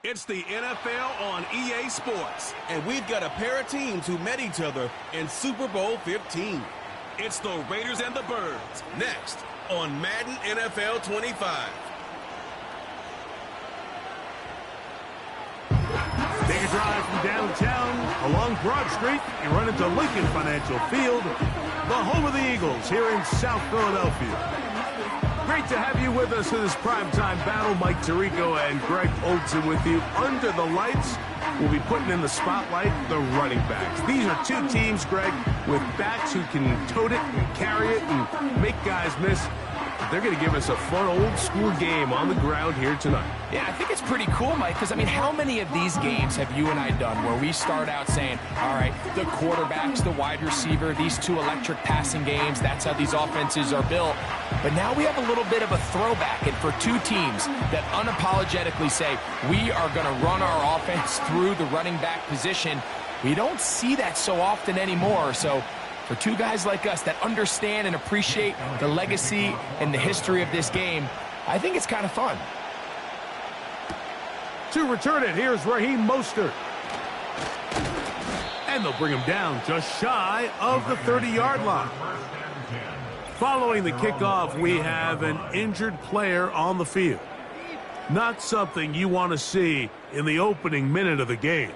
It's the NFL on EA Sports. And we've got a pair of teams who met each other in Super Bowl 15. It's the Raiders and the Birds. Next on Madden NFL 25. Take a drive from downtown along Broad Street. You run into Lincoln Financial Field, the home of the Eagles here in South Philadelphia. Great to have you with us in this primetime battle. Mike Tirico and Greg Olson with you. Under the lights, we'll be putting in the spotlight the running backs. These are two teams, Greg, with backs who can tote it and carry it and make guys miss. They're going to give us a fun old-school game on the ground here tonight. Yeah, I think it's pretty cool, Mike, because, I mean, how many of these games have you and I done where we start out saying, all right, the quarterback's the wide receiver, these two electric passing games, that's how these offenses are built. But now we have a little bit of a throwback, and for two teams that unapologetically say, we are going to run our offense through the running back position, we don't see that so often anymore. So for two guys like us that understand and appreciate the legacy and the history of this game, I think it's kind of fun. To return it, here's Raheem Mostert. And they'll bring him down just shy of the 30-yard line. Following the kickoff, we have an injured player on the field. Not something you want to see in the opening minute of the game.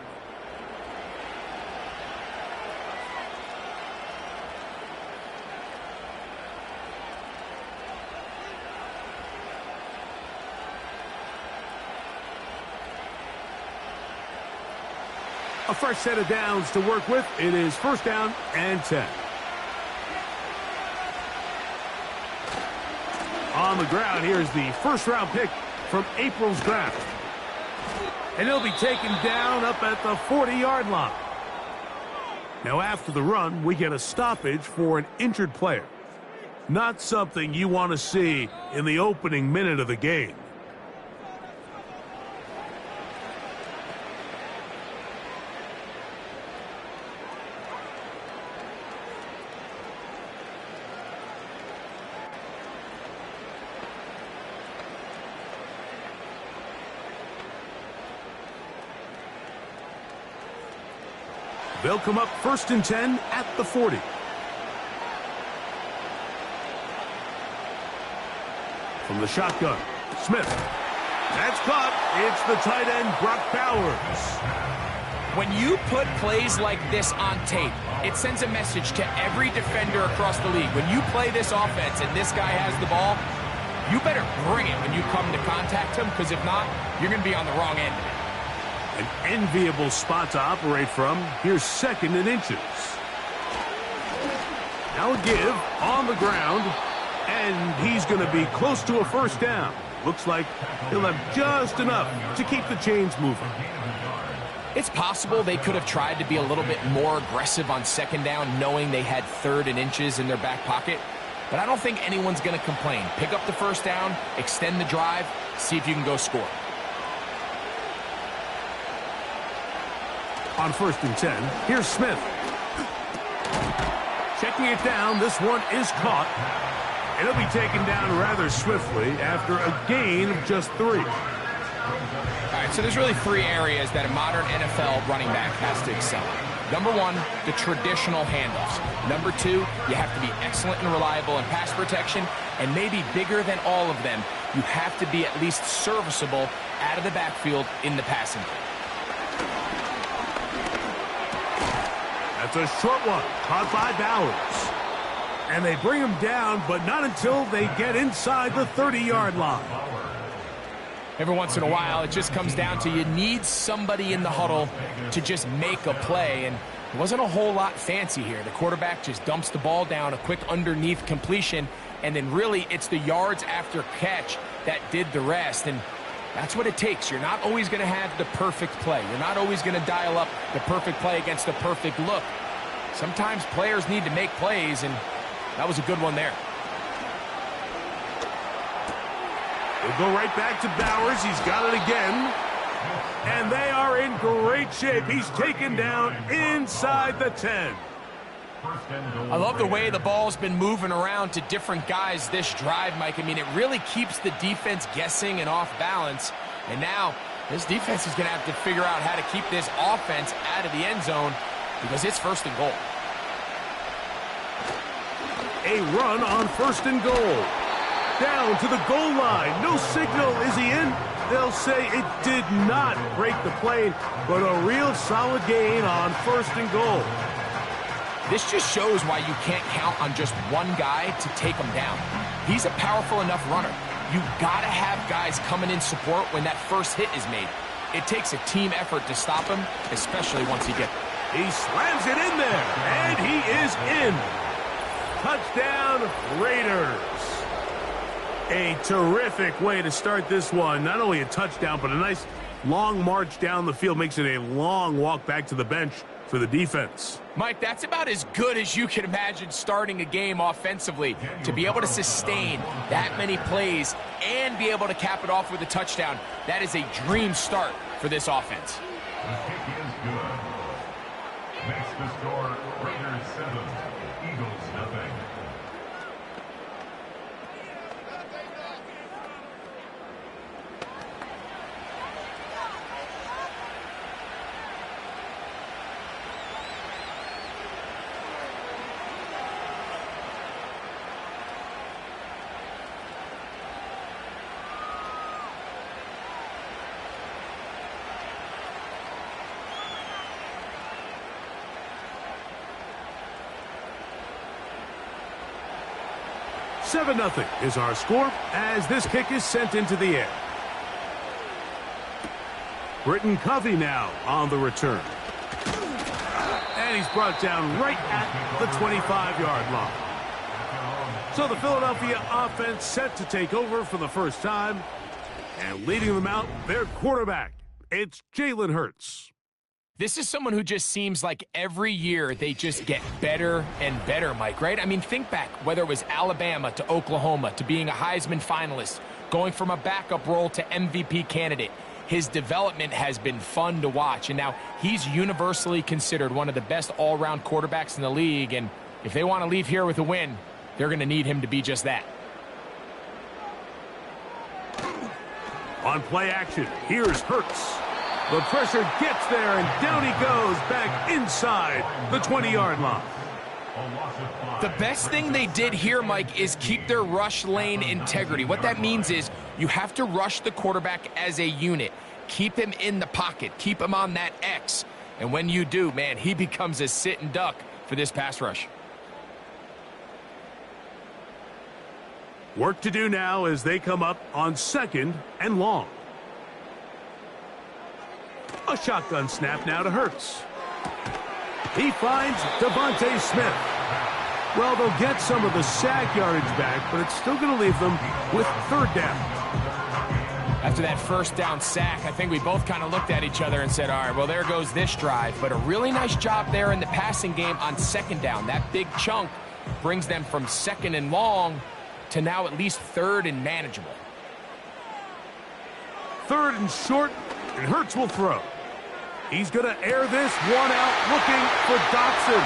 A fresh set of downs to work with. It is first down and 10. On the ground, here's the first-round pick from April's draft. And he'll be taken down up at the 40-yard line. Now, after the run, we get a stoppage for an injured player. Not something you want to see in the opening minute of the game. They'll come up first and 10 at the 40. From the shotgun, Smith. That's caught. It's the tight end, Brock Bowers. When you put plays like this on tape, it sends a message to every defender across the league. When you play this offense and this guy has the ball, you better bring it when you come to contact him, because if not, you're going to be on the wrong end of it. An enviable spot to operate from. Here's second and inches. Now a give on the ground, and he's going to be close to a first down. Looks like he'll have just enough to keep the chains moving. It's possible they could have tried to be a little bit more aggressive on second down, knowing they had third and inches in their back pocket. But I don't think anyone's going to complain. Pick up the first down, extend the drive, see if you can go score. On first and 10, here's Smith. Checking it down, this one is caught. And it'll be taken down rather swiftly after a gain of just 3. All right, so there's really 3 areas that a modern NFL running back has to excel in. Number 1, the traditional handoffs. Number 2, you have to be excellent and reliable in pass protection. And maybe bigger than all of them, you have to be at least serviceable out of the backfield in the passing game. That's a short one, caught by Bowers. And they bring him down, but not until they get inside the 30-yard line. Every once in a while, it just comes down to you need somebody in the huddle to just make a play, and it wasn't a whole lot fancy here. The quarterback just dumps the ball down, a quick underneath completion, and then really it's the yards after catch that did the rest, and that's what it takes. You're not always going to have the perfect play. You're not always going to dial up the perfect play against the perfect look. Sometimes players need to make plays, and that was a good one there. We'll go right back to Bowers. He's got it again. And they are in great shape. He's taken down inside the 10. I love the way the ball's been moving around to different guys this drive, Mike. I mean, it really keeps the defense guessing and off balance. And now This defense is going to have to figure out how to keep this offense out of the end zone because it's first and goal. A run on first and goal. Down to the goal line. No signal. Is he in? They'll say it did not break the plane, but a real solid gain on first and goal. This just shows why you can't count on just one guy to take him down. He's a powerful enough runner. You gotta have guys coming in support when that first hit is made. It takes a team effort to stop him, especially once he gets it. He slams it in there, and he is in. Touchdown, Raiders. A terrific way to start this one. Not only a touchdown, but a nice long march down the field. Makes it a long walk back to the bench for the defense. Mike, that's about as good as you can imagine starting a game offensively. To be able to sustain that many plays and be able to cap it off with a touchdown, that is a dream start for this offense. The kick is good. Makes the score Raiders 7, Eagles nothing. Seven 0 is our score as this kick is sent into the air. Britton Covey now on the return. And he's brought down right at the 25-yard line. So the Philadelphia offense set to take over for the first time. And leading them out, their quarterback. It's Jalen Hurts. This is someone who just seems like every year they just get better and better, Mike, right? I mean, think back, whether it was Alabama to Oklahoma to being a Heisman finalist, going from a backup role to MVP candidate. His development has been fun to watch, and now he's universally considered one of the best all-around quarterbacks in the league, and if they want to leave here with a win, they're going to need him to be just that. On play action, here's Hurts. The pressure gets there, and down he goes back inside the 20-yard line. The best thing they did here, Mike, is keep their rush lane integrity. What that means is you have to rush the quarterback as a unit. Keep him in the pocket. Keep him on that X. And when you do, man, he becomes a sitting duck for this pass rush. Work to do now as they come up on 2nd and long. A shotgun snap now to Hurts. He finds Devontae Smith. Well, they'll get some of the sack yardage back, but it's still going to leave them with 3rd down. After that first down sack, I think we both kind of looked at each other and said, all right, well, there goes this drive. But a really nice job there in the passing game on 2nd down. That big chunk brings them from 2nd and long to now at least 3rd and manageable. 3rd and short, and Hurts will throw. He's going to air this one out looking for Dotson.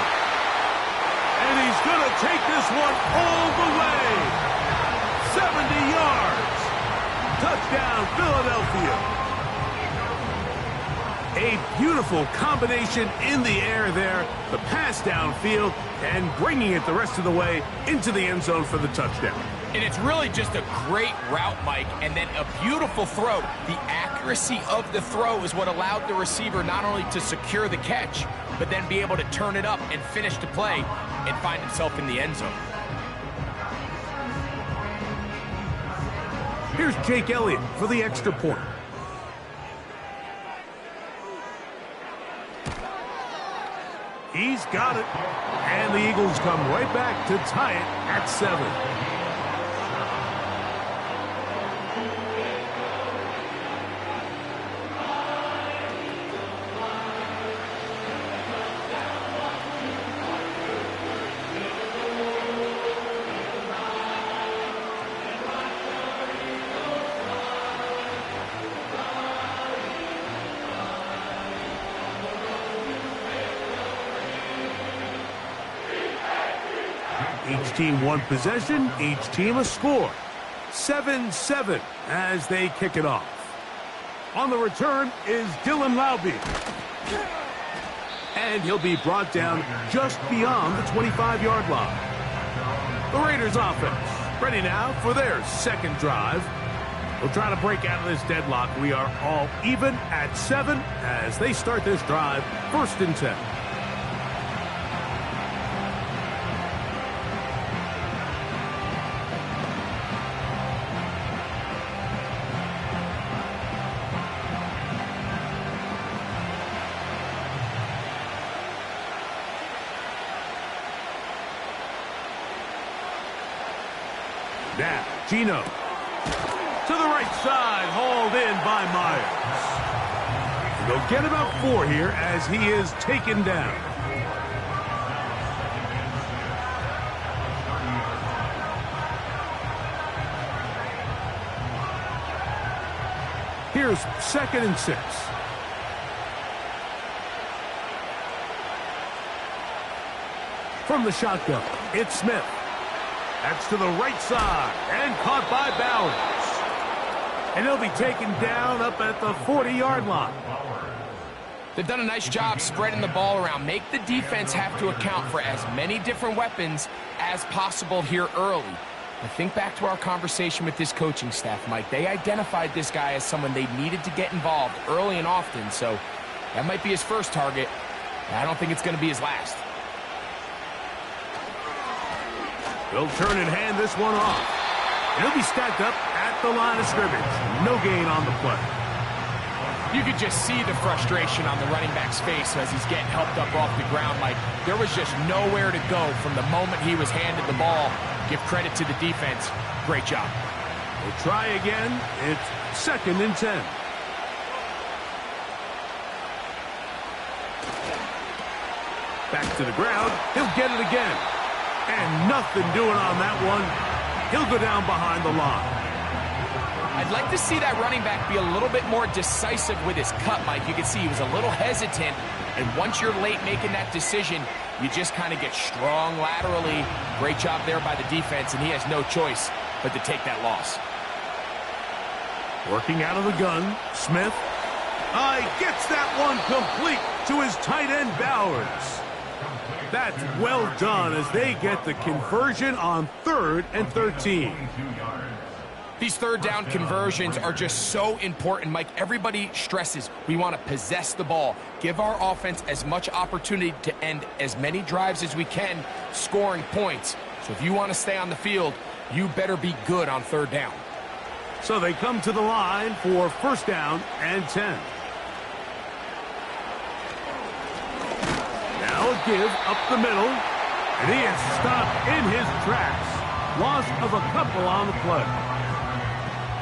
And he's going to take this one all the way. 70 yards. Touchdown, Philadelphia. A beautiful combination in the air there. The pass downfield and bringing it the rest of the way into the end zone for the touchdown. And it's really just a great route, Mike, and then a beautiful throw. The accuracy of the throw is what allowed the receiver not only to secure the catch, but then be able to turn it up and finish the play and find himself in the end zone. Here's Jake Elliott for the extra point. He's got it. And the Eagles come right back to tie it at 7. Each team one possession, each team a score. 7-7 as they kick it off. On the return is Dylan Laube. And he'll be brought down just beyond the 25-yard line. The Raiders offense ready now for their second drive. They'll try to break out of this deadlock. We are all even at 7 as they start this drive, 1st and 10. Now, Gino. To the right side, hauled in by Myers. And they'll get about 4 here as he is taken down. Here's 2nd and 6. From the shotgun, it's Smith. That's to the right side and caught by Bowers. And he'll be taken down up at the 40-yard line. They've done a nice job spreading the ball around. Make the defense have to account for as many different weapons as possible here early. But think back to our conversation with this coaching staff, Mike. They identified this guy as someone they needed to get involved early and often. So that might be his first target. I don't think it's going to be his last. They'll turn and hand this one off. And he'll be stacked up at the line of scrimmage. No gain on the play. You could just see the frustration on the running back's face as he's getting helped up off the ground. Like, there was just nowhere to go from the moment he was handed the ball. Give credit to the defense. Great job. We'll try again. It's 2nd and 10. Back to the ground. He'll get it again. And nothing doing on that one. He'll go down behind the line. I'd like to see that running back be a little bit more decisive with his cut, Mike. You can see he was a little hesitant. And once you're late making that decision, you just kind of get strong laterally. Great job there by the defense, and he has no choice but to take that loss. Working out of the gun, Smith. He gets that one complete to his tight end, Bowers. That's well done as they get the conversion on 3rd and 13. These 3rd down conversions are just so important, Mike. Everybody stresses we want to possess the ball, give our offense as much opportunity to end as many drives as we can, scoring points. So if you want to stay on the field, you better be good on 3rd down. So they come to the line for 1st down and 10. Now a give up the middle, and he is stopped in his tracks. Loss of a couple on the play.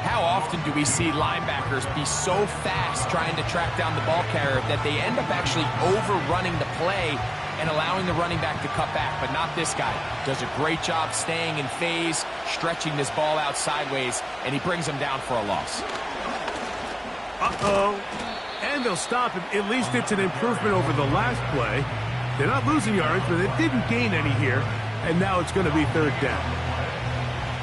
How often do we see linebackers be so fast trying to track down the ball carrier that they end up actually overrunning the play and allowing the running back to cut back? But not this guy. Does a great job staying in phase, stretching this ball out sideways, and he brings him down for a loss. Uh-oh. And they'll stop him. At least it's an improvement over the last play. They're not losing yards, but they didn't gain any here. And now it's going to be 3rd down.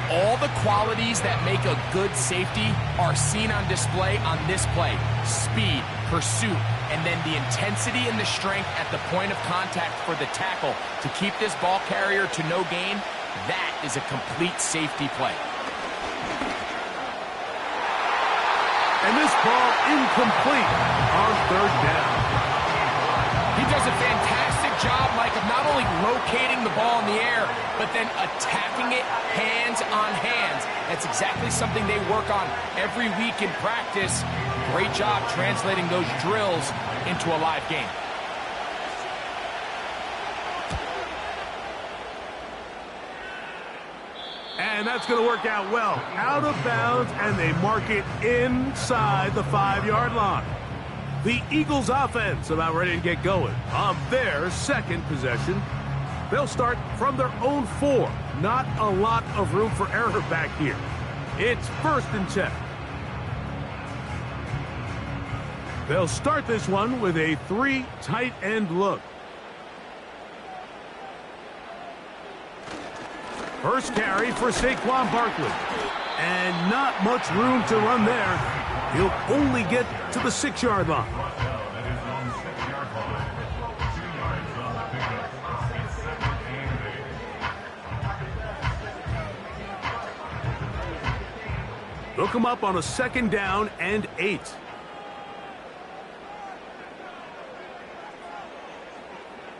All the qualities that make a good safety are seen on display on this play. Speed, pursuit, and then the intensity and the strength at the point of contact for the tackle to keep this ball carrier to no gain. That is a complete safety play. And this ball incomplete on 3rd down. He does a fantastic job, Mike, of not only locating the ball in the air, but then attacking it hands on hands. That's exactly something they work on every week in practice. Great job translating those drills into a live game. And that's going to work out well. Out of bounds, and they mark it inside the 5-yard line. The Eagles offense about ready to get going on their 2nd possession. They'll start from their own 4. Not a lot of room for error back here. It's 1st and 10. They'll start this one with a 3 tight end look. First carry for Saquon Barkley. And not much room to run there. He'll only get to the 6-yard line. That is on the 6-yard line. 2 yards on the pickup. It's 2nd and 8. They'll come up on a 2nd down and 8.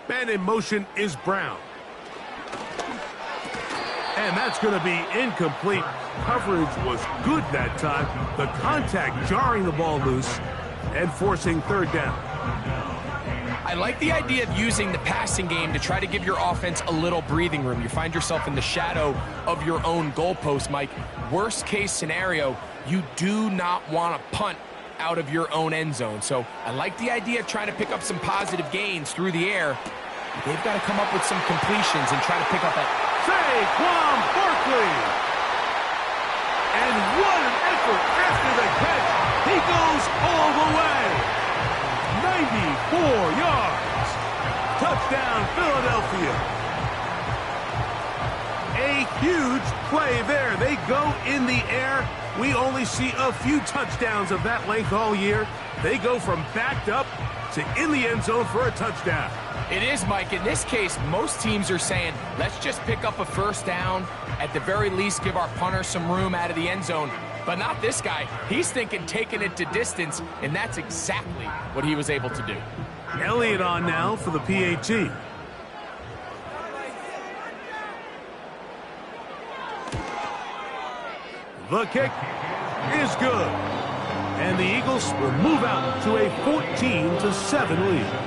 Man in motion is Brown. And that's going to be incomplete. Coverage was good that time. The contact jarring the ball loose and forcing 3rd down. I like the idea of using the passing game to try to give your offense a little breathing room. You find yourself in the shadow of your own goalpost, Mike. Worst case scenario, you do not want to punt out of your own end zone. So I like the idea of trying to pick up some positive gains through the air. They've got to come up with some completions and try to pick up that. Saquon Barkley. And what an effort after the catch. He goes all the way. 94 yards. Touchdown, Philadelphia. A huge play there. They go in the air. We only see a few touchdowns of that length all year. They go from backed up to in the end zone for a touchdown. It is, Mike. In this case, most teams are saying, let's just pick up a 1st down. At the very least, give our punter some room out of the end zone. But not this guy. He's thinking taking it to distance, and that's exactly what he was able to do. Elliott on now for the PAT. The kick is good. And the Eagles will move out to a 14-7 lead.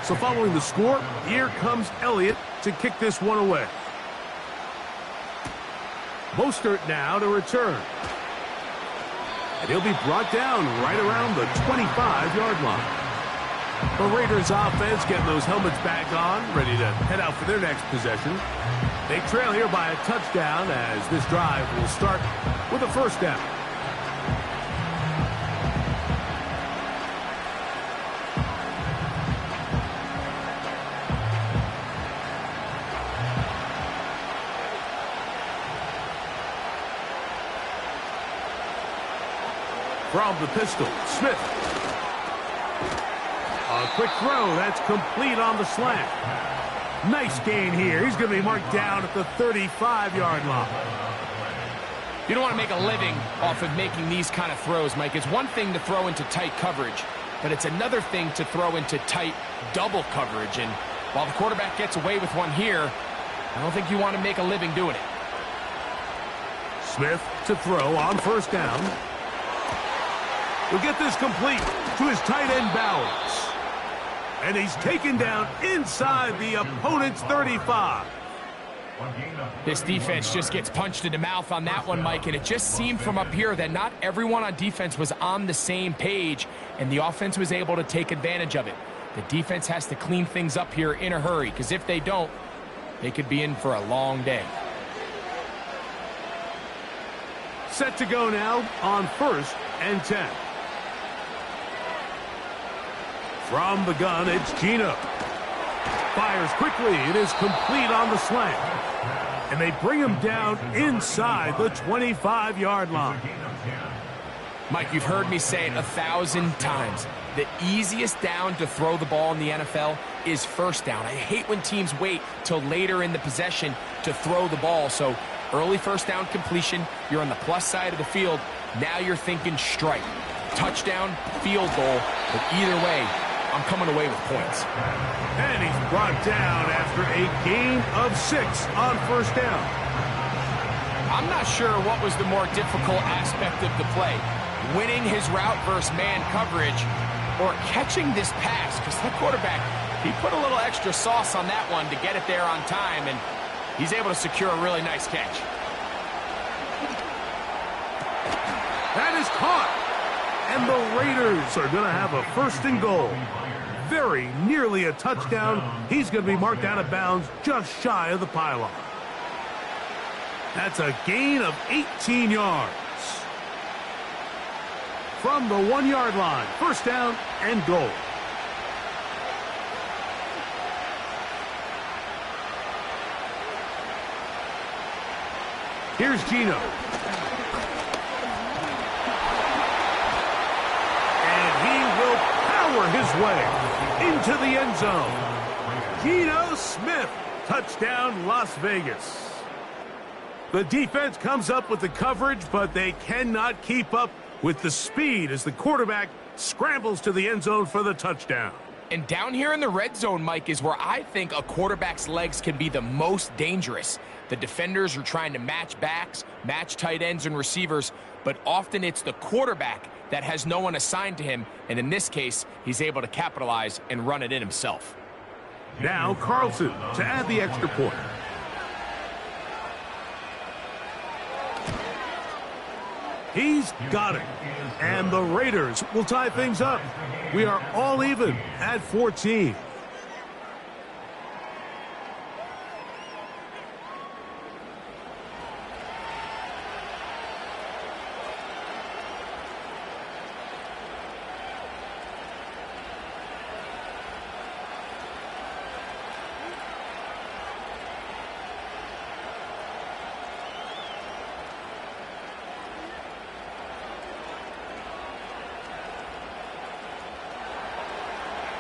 So following the score, here comes Elliott to kick this one away. Mostert now to return. And he'll be brought down right around the 25-yard line. The Raiders offense getting those helmets back on, ready to head out for their next possession. They trail here by a touchdown as this drive will start with a 1st down. From the pistol, Smith. A quick throw, that's complete on the slant. Nice gain here. He's going to be marked down at the 35-yard line. You don't want to make a living off of making these kind of throws, Mike. It's one thing to throw into tight coverage, but it's another thing to throw into tight double coverage. And while the quarterback gets away with one here, I don't think you want to make a living doing it. Smith to throw on 1st down. He'll get this complete to his tight end Bowers. And he's taken down inside the opponent's 35. This defense just gets punched in the mouth on that one, Mike, and it just seemed from up here that not everyone on defense was on the same page, and the offense was able to take advantage of it. The defense has to clean things up here in a hurry, because if they don't, they could be in for a long day. Set to go now on 1st and 10. From the gun, it's Geno. Fires quickly. It is complete on the slant. And they bring him down inside the 25-yard line. Mike, you've heard me say it 1,000 times. The easiest down to throw the ball in the NFL is 1st down. I hate when teams wait till later in the possession to throw the ball. So early 1st down completion, you're on the plus side of the field. Now you're thinking strike. Touchdown, field goal, but either way, I'm coming away with points. And he's brought down after a gain of 6 on 1st down. I'm not sure what was the more difficult aspect of the play. Winning his route versus man coverage or catching this pass, because that quarterback, he put a little extra sauce on that one to get it there on time, and he's able to secure a really nice catch. That is caught. And the Raiders are going to have a 1st and goal. Very nearly a touchdown. He's going to be marked out of bounds just shy of the pylon. That's a gain of 18 yards. From the 1-yard line, 1st down and goal. Here's Geno. And he will power his way into the end zone. Geno Smith, touchdown Las Vegas. The defense comes up with the coverage, but they cannot keep up with the speed as the quarterback scrambles to the end zone for the touchdown. And down here in the red zone, Mike, is where I think a quarterback's legs can be the most dangerous. The defenders are trying to match backs, match tight ends and receivers, but often it's the quarterback that has no one assigned to him, and in this case, he's able to capitalize and run it in himself. Now Carlson to add the extra point. He's got it. And the Raiders will tie things up. We are all even at 14.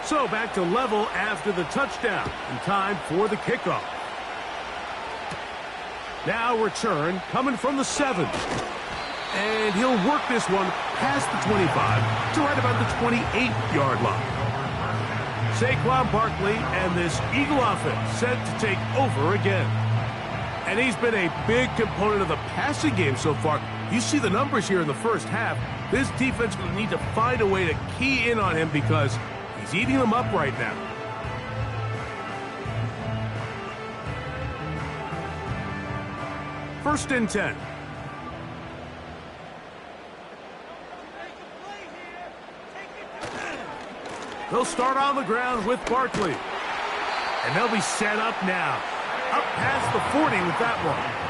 So back to level after the touchdown, and time for the kickoff. Now return coming from the 7. And he'll work this one past the 25 to right about the 28-yard line. Saquon Barkley and this Eagle offense set to take over again. And he's been a big component of the passing game so far. You see the numbers here in the first half. This defense will need to find a way to key in on him because he's eating them up right now. First and 10. They'll start on the ground with Barkley. And they'll be set up now. Up past the 40 with that one.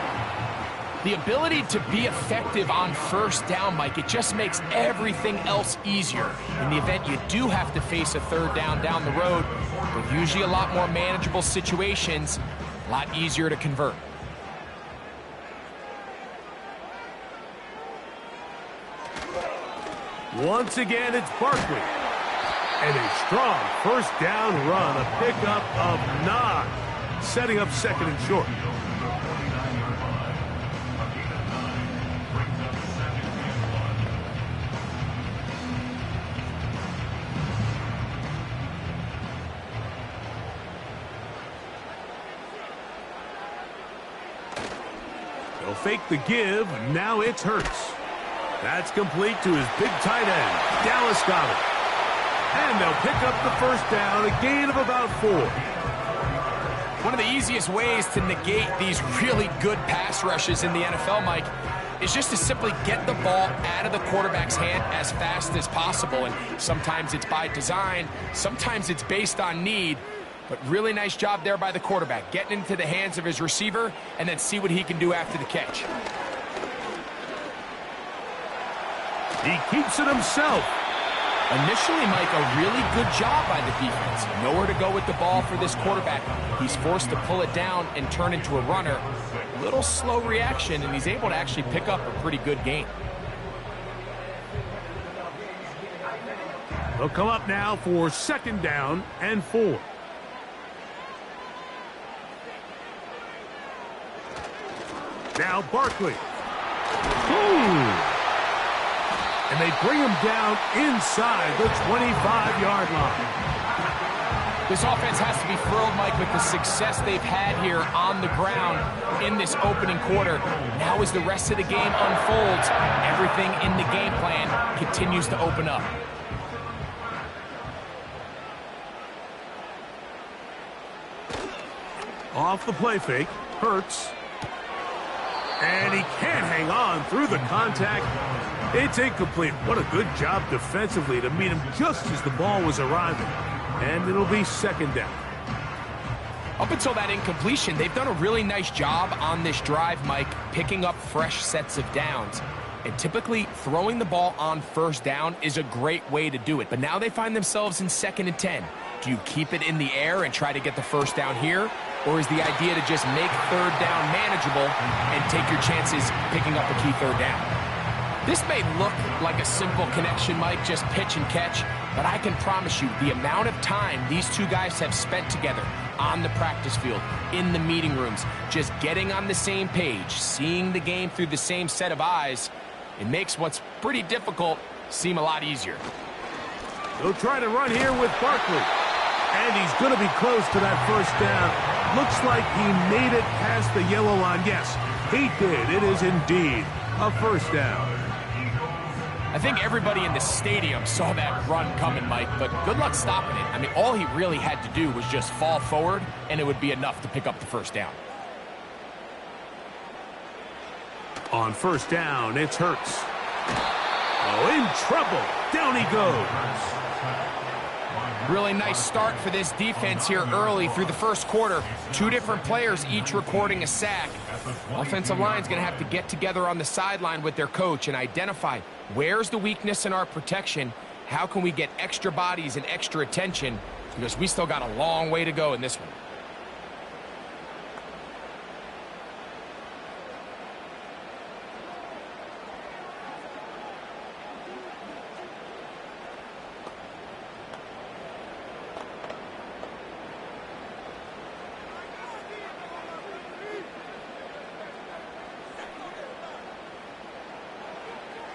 The ability to be effective on first down, Mike, it just makes everything else easier. In the event you do have to face a 3rd down the road, they're usually a lot more manageable situations, a lot easier to convert. Once again, it's Barkley. And a strong first down run, a pickup of 9, setting up 2nd and short. They'll fake the give, now it's Hurts. That's complete to his big tight end, Dallas Goedert. And they'll pick up the first down, a gain of about 4. One of the easiest ways to negate these really good pass rushes in the NFL, Mike, is just to simply get the ball out of the quarterback's hand as fast as possible. And sometimes it's by design, sometimes it's based on need. But really nice job there by the quarterback, getting into the hands of his receiver and then see what he can do after the catch. He keeps it himself. Initially, Mike, a really good job by the defense. Nowhere to go with the ball for this quarterback. He's forced to pull it down and turn into a runner. A little slow reaction, and he's able to actually pick up a pretty good gain. They'll come up now for 2nd down and 4. Now Barkley. Ooh. And they bring him down inside the 25-yard line. This offense has to be thrilled, Mike, with the success they've had here on the ground in this opening quarter. Now as the rest of the game unfolds, everything in the game plan continues to open up. Off the play fake, Hurts. And he can't hang on through the contact. It's incomplete. What a good job defensively to meet him just as the ball was arriving. And it'll be second down. Up until that incompletion, they've done a really nice job on this drive, Mike, picking up fresh sets of downs. And typically, throwing the ball on first down is a great way to do it. But now they find themselves in 2nd and 10. Do you keep it in the air and try to get the first down here? Or is the idea to just make third down manageable and take your chances picking up a key third down? This may look like a simple connection, Mike, just pitch and catch, but I can promise you the amount of time these two guys have spent together on the practice field, in the meeting rooms, just getting on the same page, seeing the game through the same set of eyes, it makes what's pretty difficult seem a lot easier. They'll try to run here with Barkley. And he's going to be close to that first down. Looks like he made it past the yellow line. Yes, he did. It is indeed a first down. I think everybody in the stadium saw that run coming, Mike, but good luck stopping it. I mean, all he really had to do was just fall forward, and it would be enough to pick up the first down. On first down, it's Hurts. Oh, in trouble. Down he goes. Really nice start for this defense here early through the first quarter. 2 different players each recording a sack. Offensive line's going to have to get together on the sideline with their coach and identify where's the weakness in our protection, how can we get extra bodies and extra attention, because we still got a long way to go in this one.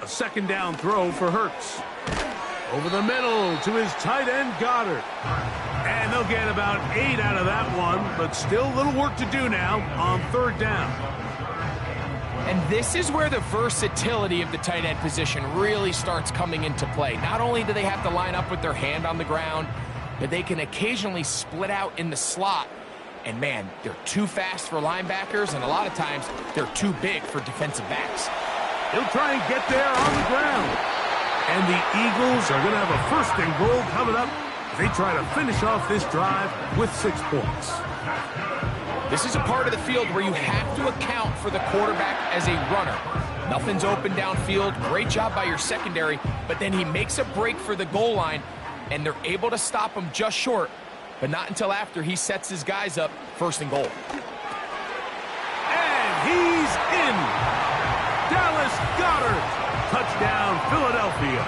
A second down throw for Hurts. Over the middle to his tight end, Goddard. And they'll get about 8 out of that one, but still a little work to do now on third down. And this is where the versatility of the tight end position really starts coming into play. Not only do they have to line up with their hand on the ground, but they can occasionally split out in the slot. And man, they're too fast for linebackers, and a lot of times they're too big for defensive backs. He'll try and get there on the ground. And the Eagles are going to have a first and goal coming up as they try to finish off this drive with 6 points. This is a part of the field where you have to account for the quarterback as a runner. Nothing's open downfield. Great job by your secondary, but then he makes a break for the goal line, and they're able to stop him just short, but not until after he sets his guys up first and goal. And he's in. Dallas Goedert, touchdown Philadelphia.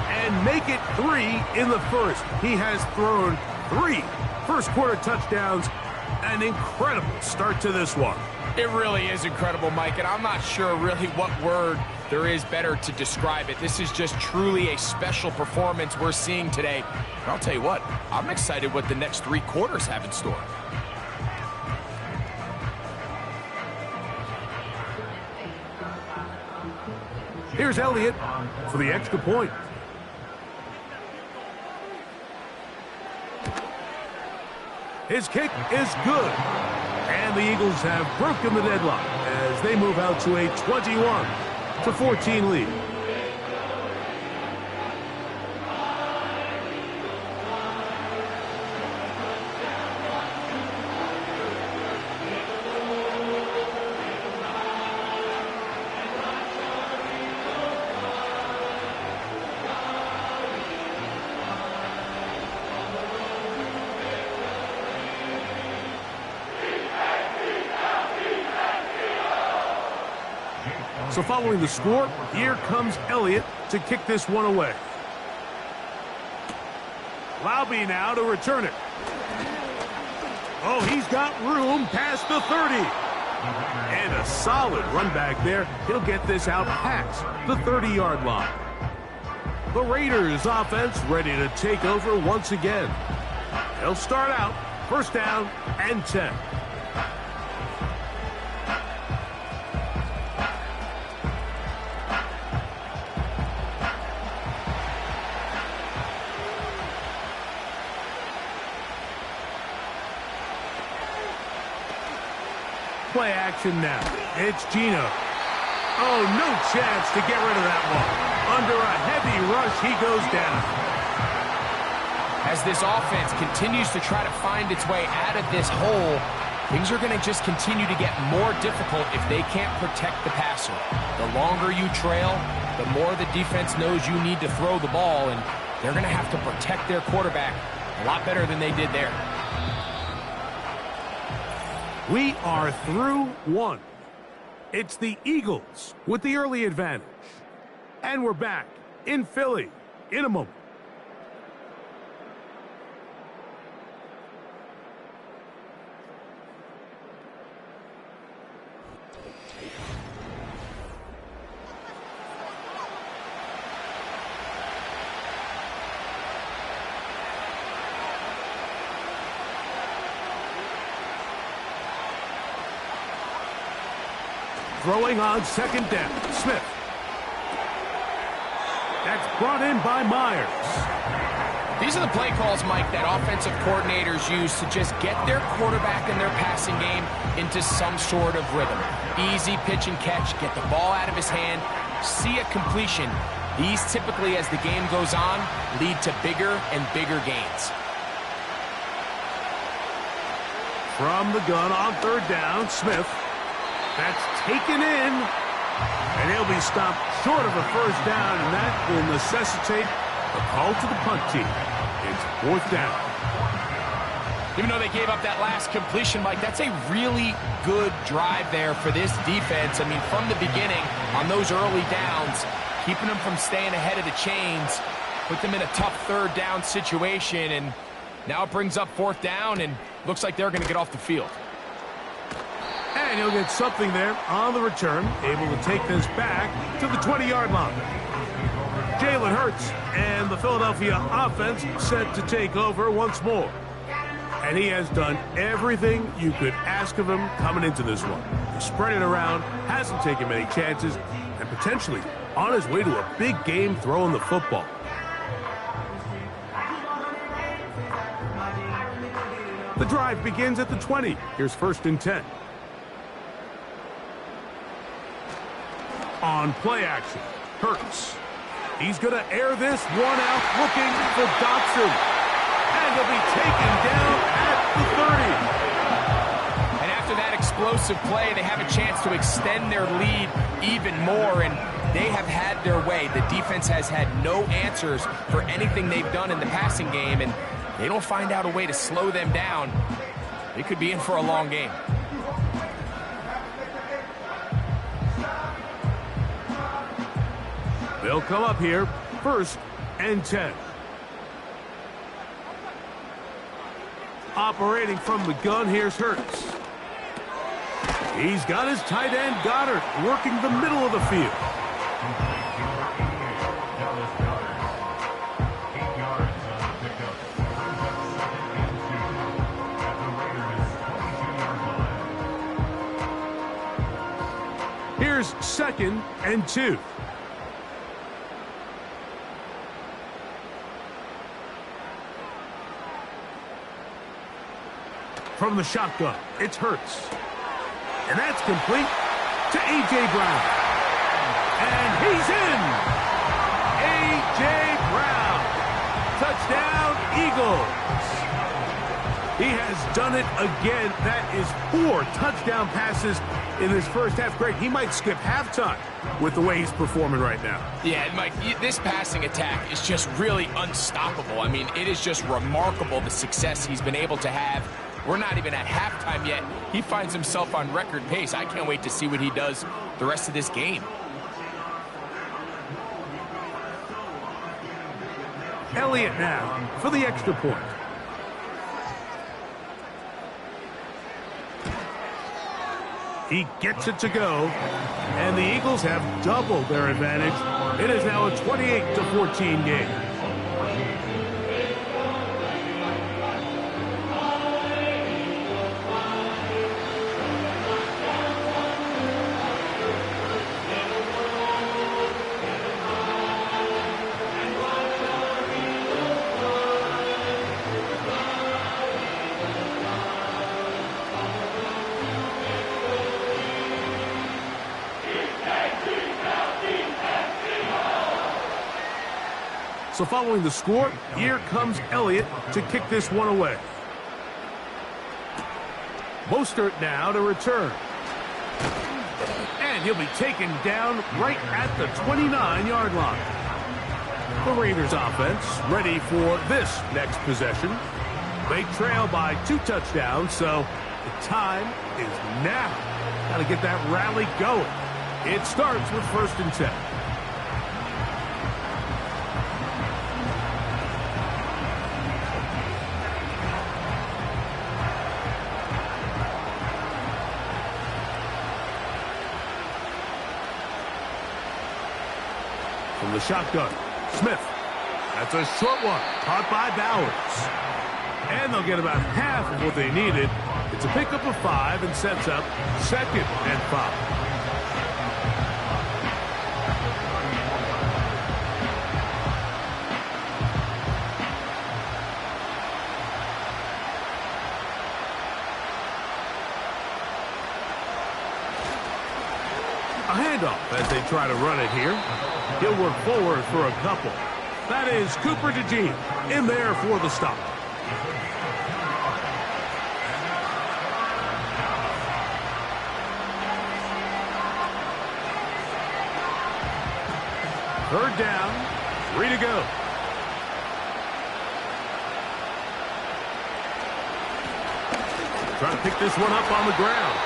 And make it 3 in the first. He has thrown 3 first quarter touchdowns. An incredible start to this one. It really is incredible, Mike, and I'm not sure really what word there is better to describe it. This is just truly a special performance we're seeing today. And I'll tell you what, I'm excited what the next 3 quarters have in store. Here's Elliott for the extra point. His kick is good. And the Eagles have broken the deadlock as they move out to a 21-14 lead. So following the score, here comes Elliott to kick this one away. Laube now to return it. Oh, he's got room past the 30. And a solid run back there. He'll get this out past the 30-yard line. The Raiders offense ready to take over once again. They'll start out first down and 10. play action now. It's Geno. Oh, no chance to get rid of that one. Under a heavy rush, he goes down. As this offense continues to try to find its way out of this hole, things are going to just continue to get more difficult if they can't protect the passer. The longer you trail, the more the defense knows you need to throw the ball, and they're going to have to protect their quarterback a lot better than they did there. We are through one. It's the Eagles with the early advantage. And we're back in Philly in a moment. Throwing on second down, Smith. That's brought in by Myers. These are the play calls, Mike, that offensive coordinators use to just get their quarterback and their passing game into some sort of rhythm. Easy pitch and catch, get the ball out of his hand, see a completion. These typically, as the game goes on, lead to bigger and bigger gains. From the gun on third down, Smith. That's taken in, and he'll be stopped short of a first down, and that will necessitate a call to the punt team. It's fourth down. Even though they gave up that last completion, Mike, that's a really good drive there for this defense. I mean, from the beginning, on those early downs, keeping them from staying ahead of the chains, put them in a tough third down situation, and now it brings up fourth down, and looks like they're going to get off the field. And he'll get something there on the return, able to take this back to the 20-yard line. Jalen Hurts and the Philadelphia offense set to take over once more. And he has done everything you could ask of him coming into this one. He spread it around, hasn't taken many chances, and potentially on his way to a big game throwing the football. The drive begins at the 20. Here's first and 10. On play action, Hurts. He's going to air this one out, looking for Dotson. And he'll be taken down at the 30. And after that explosive play, they have a chance to extend their lead even more, and they have had their way. The defense has had no answers for anything they've done in the passing game, and they don't find out a way to slow them down. They could be in for a long game. They'll come up here, first and 10. Operating from the gun, here's Hurts. He's got his tight end, Goddard, working the middle of the field. Here's second and 2. From the shotgun, it's Hurts. And that's complete to A.J. Brown. And he's in! A.J. Brown. Touchdown, Eagles. He has done it again. That is 4 touchdown passes in his first half. Great. He might skip halftime with the way he's performing right now. Yeah, Mike, this passing attack is just really unstoppable. I mean, it is just remarkable the success he's been able to have. We're not even at halftime yet. He finds himself on record pace. I can't wait to see what he does the rest of this game. Elliott now for the extra point. He gets it to go, and the Eagles have doubled their advantage. It is now a 28-14 game. So following the score, here comes Elliott to kick this one away. Mostert now to return. And he'll be taken down right at the 29-yard line. The Raiders offense ready for this next possession. They trail by 2 touchdowns, so the time is now. Got to get that rally going. It starts with 1st and 10. From the shotgun, Smith. That's a short one, caught by Bowers. And they'll get about half of what they needed. It's a pickup of 5 and sets up 2nd and 5. A handoff as they try to run it here. He'll work forward for a couple. That is Cooper DeJean in there for the stop. Third down, 3 to go. Trying to pick this one up on the ground.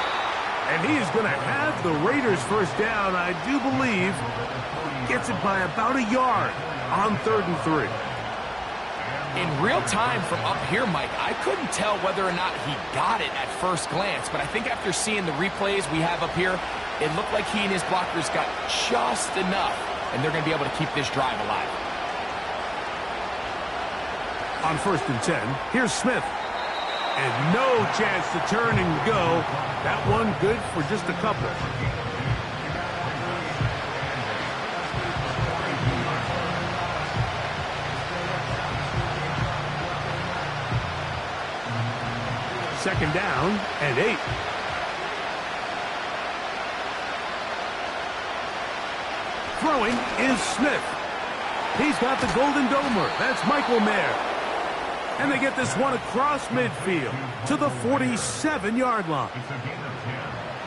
And he is going to have the Raiders first down, I do believe. Gets it by about a yard on 3rd and 3. In real time from up here, Mike, I couldn't tell whether or not he got it at first glance, but I think after seeing the replays we have up here, it looked like he and his blockers got just enough, and they're going to be able to keep this drive alive. On 1st and 10, here's Smith. And no chance to turn and go. That one good for just a couple. Second down and 8. Throwing is Smith. He's got the Golden Domer. That's Michael Mayer. And they get this one across midfield to the 47-yard line.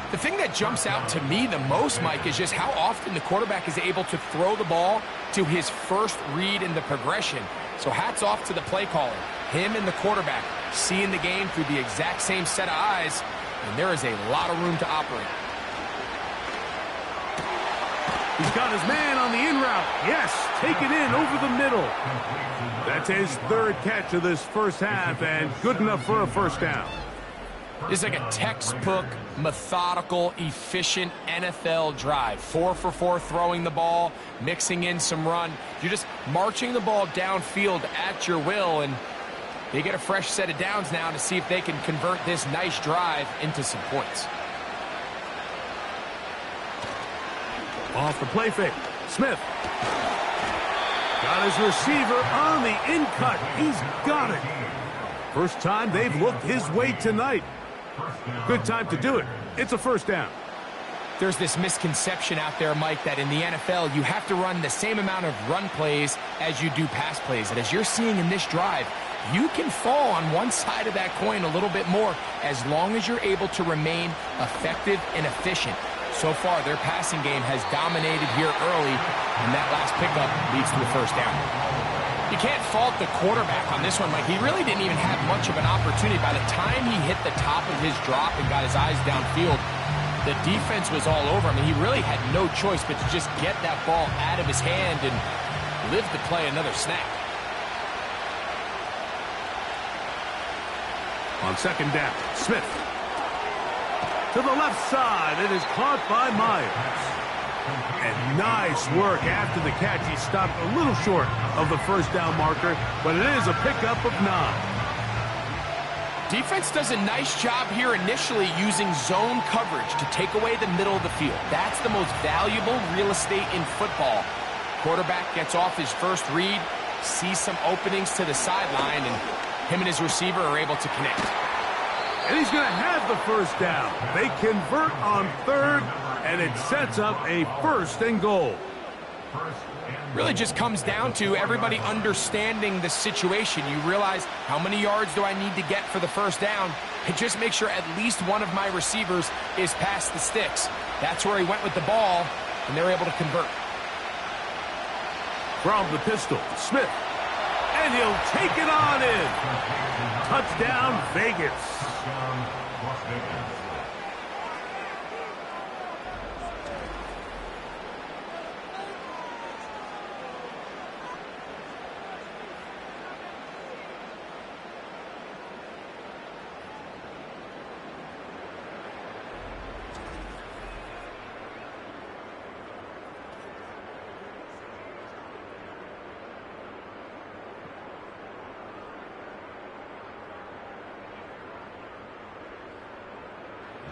The thing that jumps out to me the most, Mike, is just how often the quarterback is able to throw the ball to his first read in the progression. So hats off to the play caller. Him and the quarterback seeing the game through the exact same set of eyes, and there is a lot of room to operate. He's got his man on the in route. Yes, take it in over the middle. That's his 3rd catch of this first half, and good enough for a first down. It's like a textbook, methodical, efficient NFL drive. 4 for 4 throwing the ball, mixing in some run. You're just marching the ball downfield at your will, and they get a fresh set of downs now to see if they can convert this nice drive into some points. Off the play fake, Smith. Got his receiver on the in-cut. He's got it. First time they've looked his way tonight. Good time to do it. It's a first down. There's this misconception out there, Mike, that in the NFL you have to run the same amount of run plays as you do pass plays. And as you're seeing in this drive, you can fall on one side of that coin a little bit more as long as you're able to remain effective and efficient. So far, their passing game has dominated here early, and that last pickup leads to a first down. You can't fault the quarterback on this one, Mike. He really didn't even have much of an opportunity. By the time he hit the top of his drop and got his eyes downfield, the defense was all over him, and he really had no choice but to just get that ball out of his hand and live to play another snap. On 2nd down, Smith. To the left side, it is caught by Myers. And nice work after the catch. He stopped a little short of the first down marker, but it is a pickup of 9. Defense does a nice job here initially using zone coverage to take away the middle of the field. That's the most valuable real estate in football. Quarterback gets off his first read, sees some openings to the sideline, and him and his receiver are able to connect. And he's going to have the first down. They convert on 3rd, and it sets up a 1st and goal. Really just comes down to everybody understanding the situation. You realize, how many yards do I need to get for the first down? And just make sure at least one of my receivers is past the sticks. That's where he went with the ball, and they're able to convert. From the pistol, Smith. And he'll take it on in. Touchdown, Vegas. Las Vegas.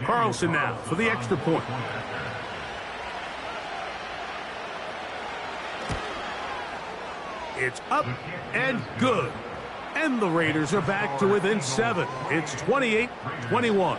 Carlson now for the extra point. It's up and good. And the Raiders are back to within 7. It's 28-21.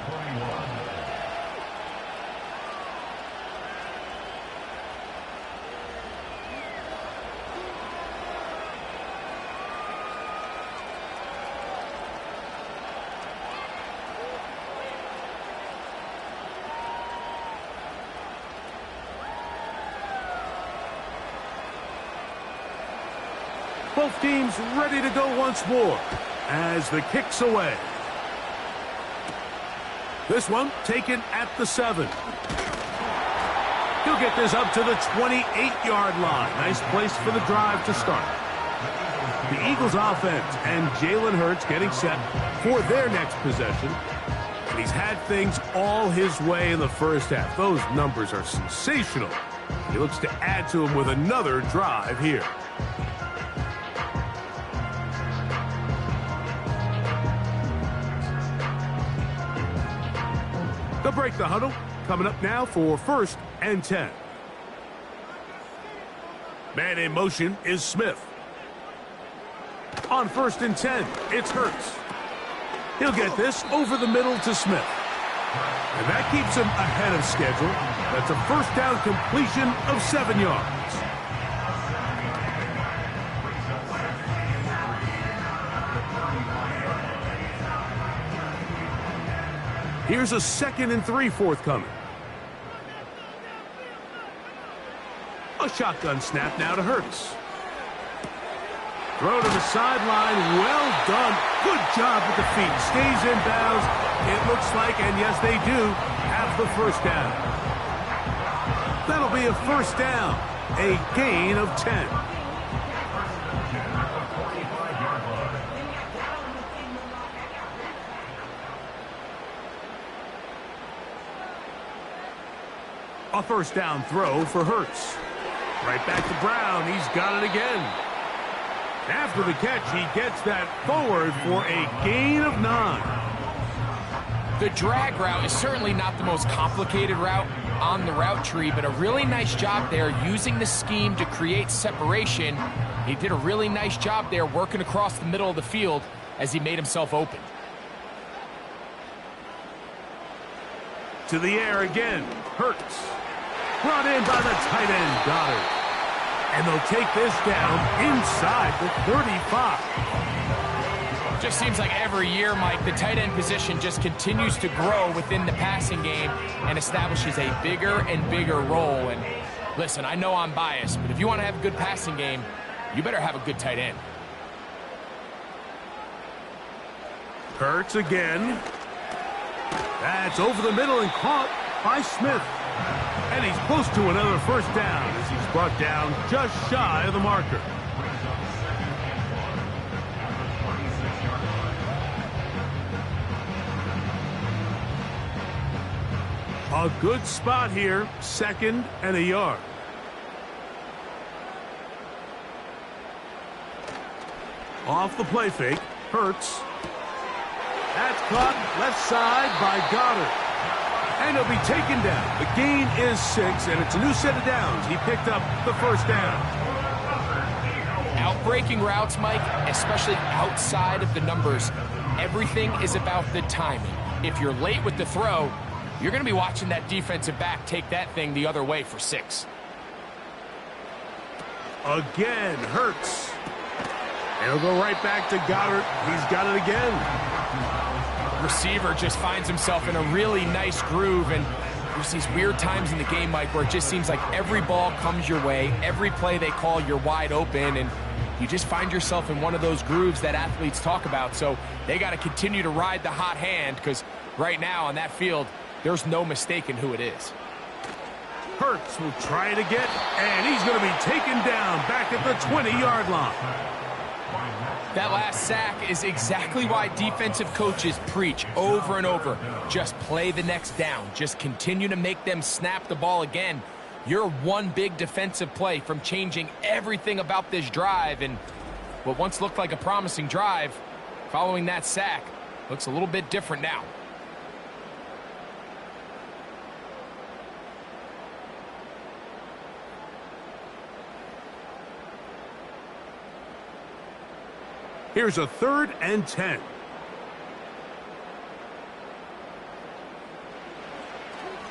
Both teams ready to go once more as the kick's away. This one taken at the 7. He'll get this up to the 28-yard line. Nice place for the drive to start. The Eagles offense and Jalen Hurts getting set for their next possession. And he's had things all his way in the first half. Those numbers are sensational. He looks to add to them with another drive here. They'll break the huddle. Coming up now for 1st and 10. Man in motion is Smith. On 1st and 10, it's Hurts. He'll get this over the middle to Smith. And that keeps him ahead of schedule. That's a first down completion of 7 yards. Here's a 2nd and 3 forthcoming. A shotgun snap now to Hurts. Throw to the sideline. Well done. Good job with the feet. Stays in bounds. It looks like, and yes, they do, have the first down. That'll be a first down. A gain of 10. A first down throw for Hurts. Right back to Brown. He's got it again. After the catch, he gets that forward for a gain of 9. The drag route is certainly not the most complicated route on the route tree, but a really nice job there using the scheme to create separation. He did a really nice job there working across the middle of the field as he made himself open. To the air again. Hurts. Brought in by the tight end, Goddard. And they'll take this down inside the 35. Just seems like every year, Mike, the tight end position just continues to grow within the passing game and establishes a bigger and bigger role. And listen, I know I'm biased, but if you want to have a good passing game, you better have a good tight end. Hurts again. That's over the middle and caught by Smith. And he's close to another first down as he's brought down just shy of the marker. A good spot here, 2nd and a yard. Off the play fake, Hurts. That's caught left side by Goddard. And he'll be taken down. The gain is 6, and it's a new set of downs. He picked up the first down. Outbreaking routes, Mike, especially outside of the numbers, everything is about the timing. If you're late with the throw, you're going to be watching that defensive back take that thing the other way for 6. Again, Hurts. And he'll go right back to Goddard. He's got it again. Receiver just finds himself in a really nice groove, and there's these weird times in the game, Mike, where it just seems like every ball comes your way, every play they call, you're wide open, and you just find yourself in one of those grooves that athletes talk about. So they got to continue to ride the hot hand, because right now on that field, there's no mistaking who it is. Hurts will try it again, and he's going to be taken down back at the 20-yard line. That last sack is exactly why defensive coaches preach over and over. Just play the next down. Just continue to make them snap the ball again. You're one big defensive play from changing everything about this drive, and what once looked like a promising drive, following that sack, looks a little bit different now. Here's a 3rd and 10.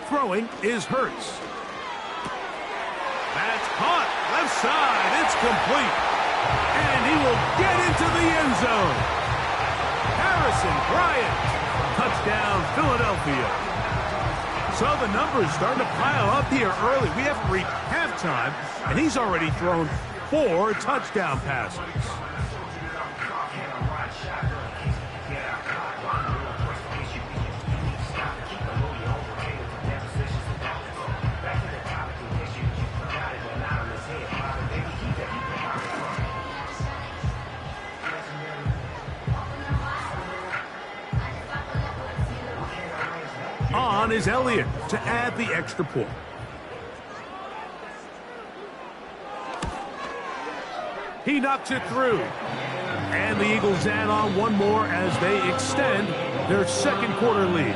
Throwing is Hurts. That's caught. Left side. It's complete. And he will get into the end zone. Harrison Bryant. Touchdown, Philadelphia. So the numbers starting to pile up here early. We haven't reached halftime, and he's already thrown 4 touchdown passes. On is Elliott to add the extra point. He knocks it through. And the Eagles add on one more as they extend their second quarter lead.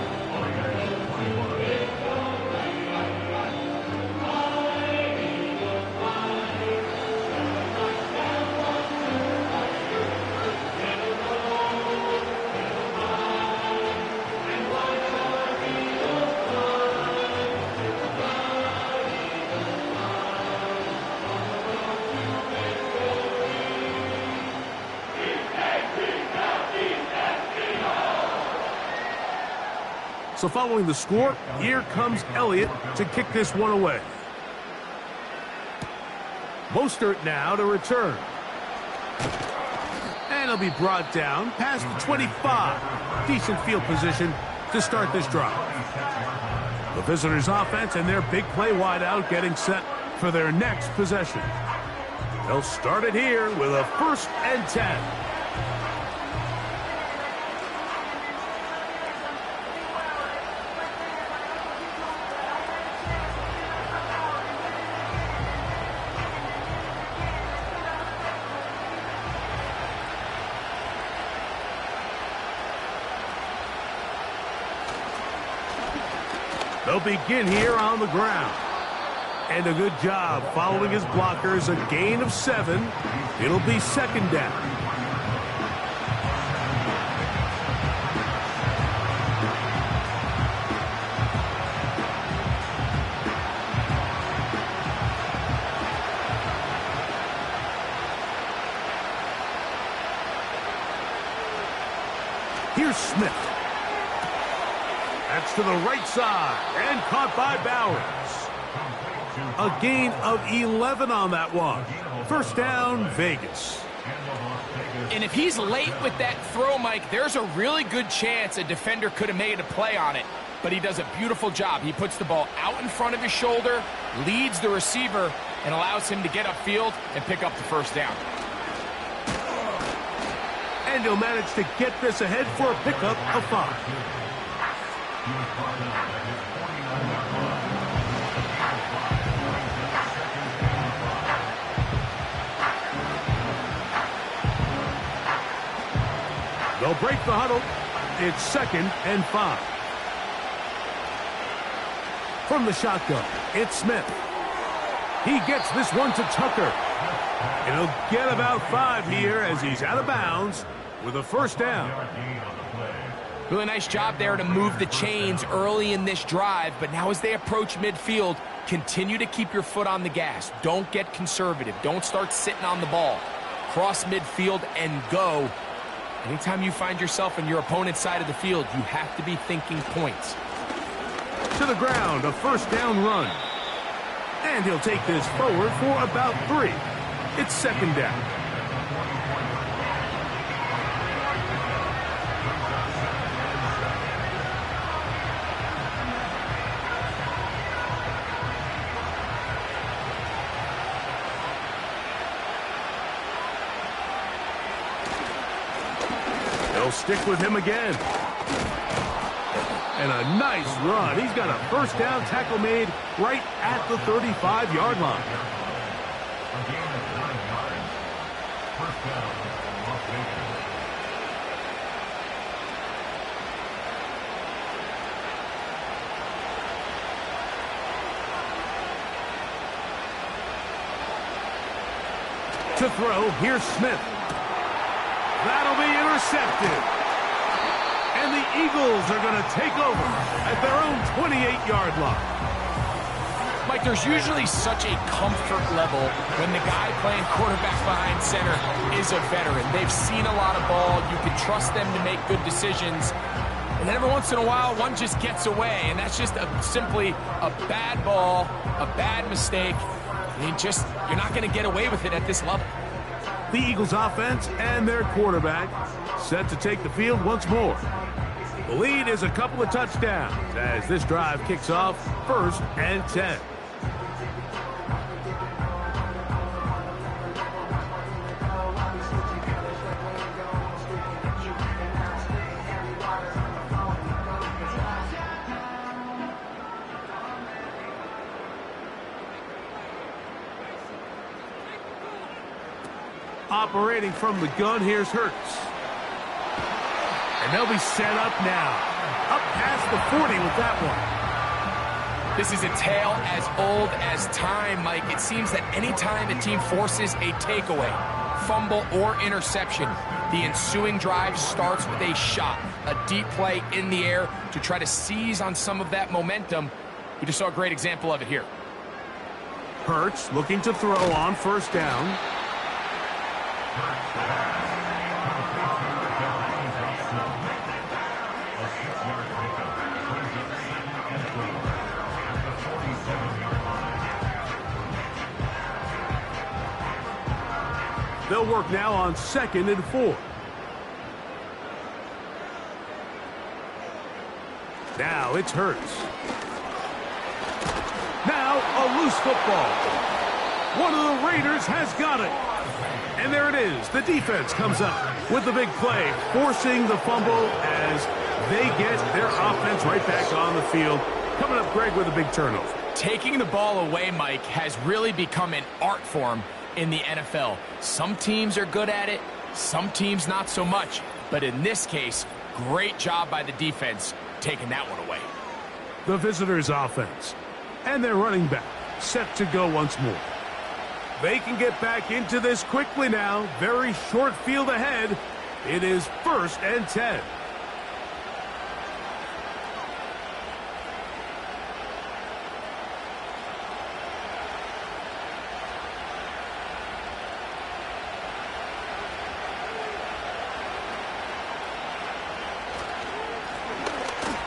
So following the score, here comes Elliott to kick this one away. Mostert now to return. And he'll be brought down past the 25. Decent field position to start this drive. The visitors' offense and their big play wideout getting set for their next possession. They'll start it here with a 1st and 10. They'll begin here on the ground. And a good job following his blockers. A gain of 7. It'll be 2nd down. Here's Smith. That's to the right side, and caught by Bowers. A gain of 11 on that one. 1st down, Vegas. And if he's late with that throw, Mike, there's a really good chance a defender could have made a play on it. But he does a beautiful job. He puts the ball out in front of his shoulder, leads the receiver, and allows him to get upfield and pick up the 1st down. And he'll manage to get this ahead for a pickup of 5. They'll break the huddle. It's 2nd and 5. From the shotgun, it's Smith. He gets this one to Tucker. And he'll get about 5 here as he's out of bounds with a 1st down. Really nice job there to move the chains early in this drive, but now as they approach midfield, continue to keep your foot on the gas. Don't get conservative. Don't start sitting on the ball. Cross midfield and go. Anytime you find yourself on your opponent's side of the field, you have to be thinking points. To the ground, a first down run. And he'll take this forward for about 3. It's second down. They'll stick with him again. And a nice run. He's got a first down tackle made right at the 35-yard line. A gain of 9 yards. First down, Las Vegas. To throw, here's Smith. That'll be intercepted. And the Eagles are going to take over at their own 28-yard line. Mike, there's usually such a comfort level when the guy playing quarterback behind center is a veteran. They've seen a lot of ball. You can trust them to make good decisions. And then every once in a while, one just gets away. And that's just simply a bad ball, a bad mistake. You're not going to get away with it at this level. The Eagles offense and their quarterback set to take the field once more. The lead is a couple of touchdowns as this drive kicks off 1st and 10. Operating from the gun, here's Hurts. And they'll be set up now. Up past the 40 with that one. This is a tale as old as time, Mike. It seems that anytime a team forces a takeaway, fumble, or interception, the ensuing drive starts with a shot, a deep play in the air to try to seize on some of that momentum. We just saw a great example of it here. Hurts looking to throw on first down. They'll work now on 2nd and 4. Now it's Hurts. Now a loose football. One of the Raiders has got it. And there it is. The defense comes up with the big play, forcing the fumble as they get their offense right back on the field. Coming up, Greg, with a big turnover. Taking the ball away, Mike, has really become an art form in the NFL. Some teams are good at it, some teams not so much. But in this case, great job by the defense taking that one away. The visitors' offense and their running back set to go once more. They can get back into this quickly now. Very short field ahead. It is 1st and 10.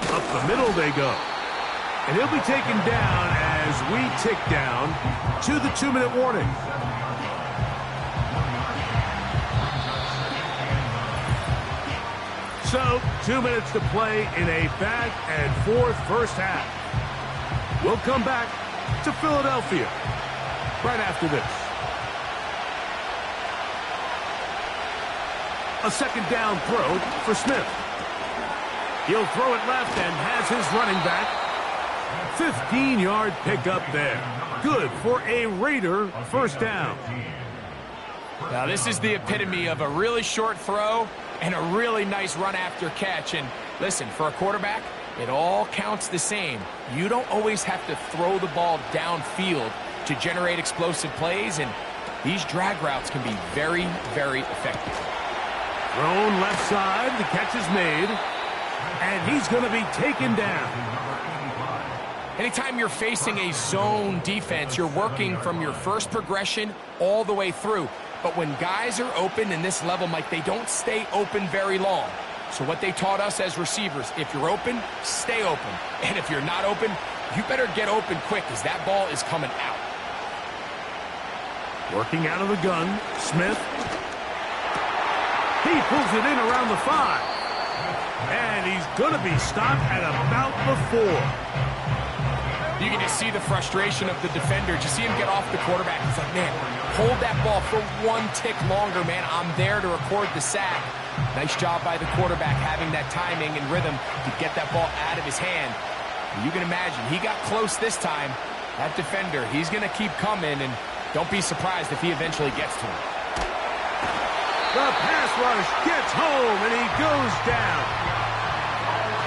Up the middle they go. And he'll be taken down as we tick down to the 2-minute warning. So, 2 minutes to play in a back-and-forth first half. We'll come back to Philadelphia right after this. A second down throw for Smith. He'll throw it left and has his running back. 15-yard pickup there. Good for a Raider first down. Now, this is the epitome of a really short throw and a really nice run after catch. And listen, for a quarterback, it all counts the same. You don't always have to throw the ball downfield to generate explosive plays, and these drag routes can be very, very effective. Thrown left side, the catch is made. And he's going to be taken down. Anytime you're facing a zone defense, you're working from your first progression all the way through. But when guys are open in this level, Mike, they don't stay open very long. So what they taught us as receivers, if you're open, stay open. And if you're not open, you better get open quick because that ball is coming out. Working out of the gun, Smith. He pulls it in around the 5. And he's going to be stopped at about the 4. You can just see the frustration of the defender. Just see him get off the quarterback. He's like, man, hold that ball for one tick longer, man. I'm there to record the sack. Nice job by the quarterback having that timing and rhythm to get that ball out of his hand. And you can imagine, he got close this time. That defender, he's going to keep coming, and don't be surprised if he eventually gets to him. The pass rush gets home, and he goes down.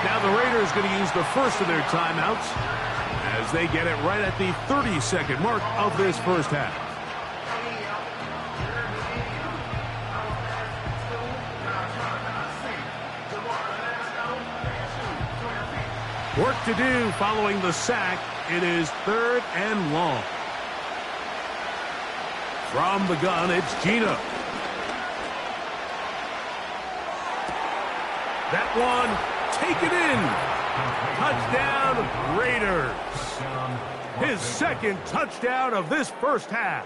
Now the Raiders going to use the first of their timeouts as they get it right at the 30-second mark of this first half. Work to do following the sack. It is 3rd and long. From the gun, it's Gino. That one, taken in. Touchdown, Raiders. His second touchdown of this first half.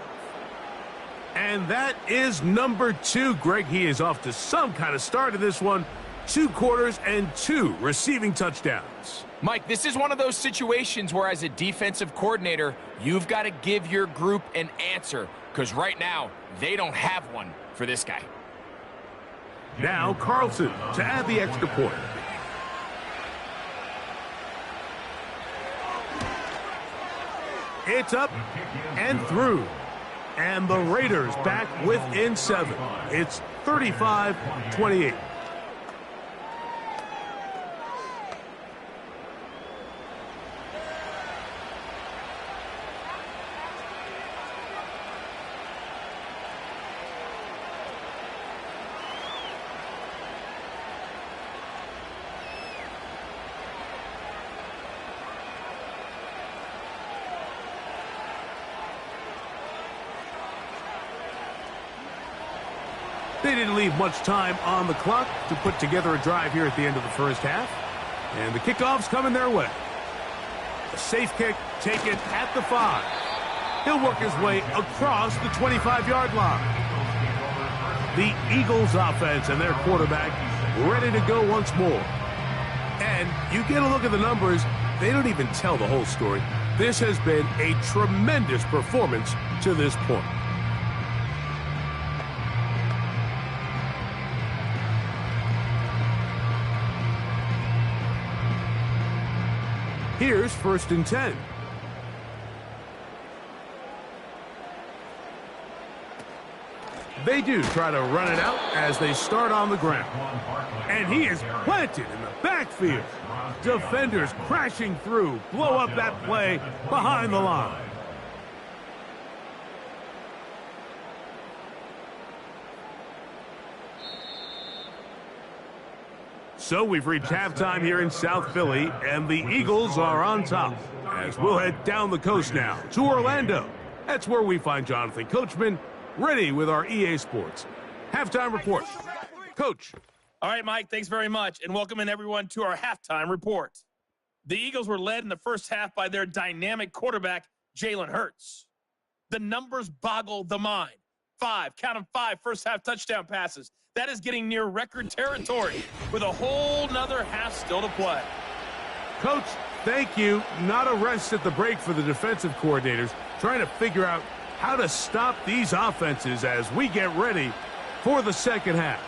And that is number 2. Greg, he is off to some kind of start in this one. 2 quarters and 2 receiving touchdowns. Mike, this is one of those situations where as a defensive coordinator, you've got to give your group an answer. Because right now, they don't have one for this guy. Now Carlson to add the extra point. It's up and through. And the Raiders back within 7. It's 35-28. They didn't leave much time on the clock to put together a drive here at the end of the first half. And the kickoff's coming their way. A safe kick taken at the 5. He'll work his way across the 25-yard line. The Eagles offense and their quarterback ready to go once more. And you get a look at the numbers, they don't even tell the whole story. This has been a tremendous performance to this point. Here's 1st and 10. They do try to run it out as they start on the ground. And he is planted in the backfield. Defenders crashing through, blow up that play behind the line. So we've reached halftime here in South Philly, and the Eagles are on top. As we'll head down the coast now to Orlando. That's where we find Jonathan Coachman, ready with our EA Sports halftime report. Coach. All right, Mike, thanks very much, and welcome in everyone to our halftime report. The Eagles were led in the first half by their dynamic quarterback, Jalen Hurts. The numbers boggle the mind. 5, count them 5 first-half touchdown passes. That is getting near record territory with a whole nother half still to play. Coach, thank you. Not a rest at the break for the defensive coordinators, trying to figure out how to stop these offenses as we get ready for the second half.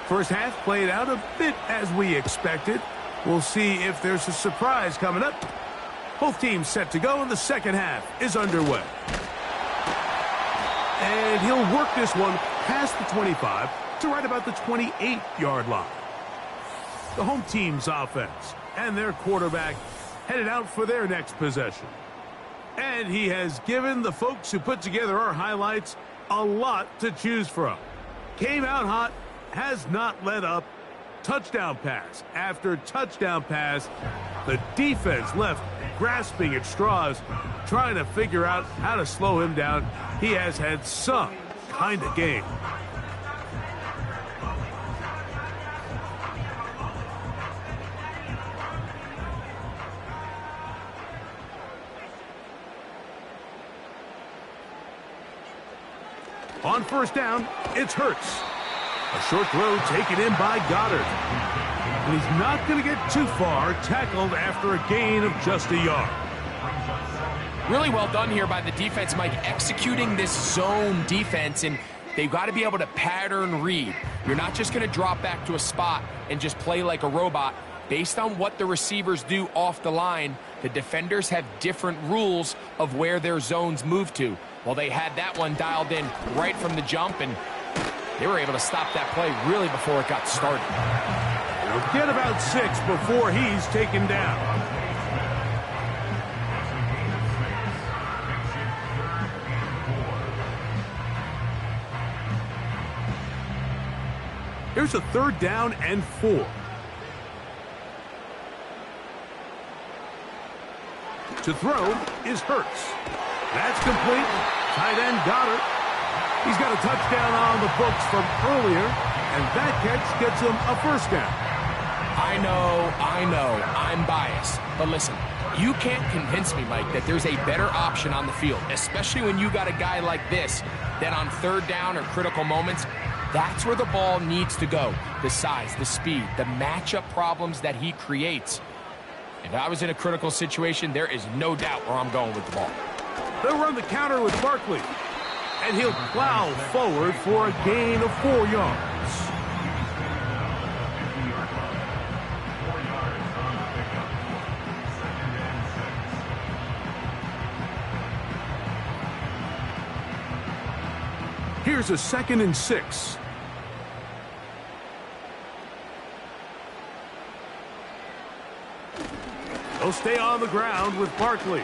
First half played out a bit as we expected. We'll see if there's a surprise coming up. Both teams set to go, and the second half is underway. And he'll work this one past the 25 to right about the 28-yard line. The home team's offense and their quarterback headed out for their next possession. And he has given the folks who put together our highlights a lot to choose from. Came out hot, has not let up. Touchdown pass after touchdown pass. The defense left grasping at straws, trying to figure out how to slow him down. He has had some kind of game. On first down, it's Hurts. A short throw taken in by Goddard. And he's not going to get too far, tackled after a gain of just a yard. Really well done here by the defense, Mike, executing this zone defense, and they've got to be able to pattern read. You're not just going to drop back to a spot and just play like a robot. Based on what the receivers do off the line, the defenders have different rules of where their zones move to. Well, they had that one dialed in right from the jump, and they were able to stop that play really before it got started. They'll get about 6 before he's taken down. Here's a 3rd down and 4. To throw is Hurts. That's complete. Tight end Goddard. He's got a touchdown on the books from earlier, and that catch gets him a first down. I know, I'm biased. But listen, you can't convince me, Mike, that there's a better option on the field, especially when you got a guy like this, that on 3rd down or critical moments, that's where the ball needs to go. The size, the speed, the matchup problems that he creates. If I was in a critical situation, there is no doubt where I'm going with the ball. They'll run the counter with Barkley, and he'll plow forward for a gain of 4 yards. Here's a 2nd and 6. They'll stay on the ground with Barkley.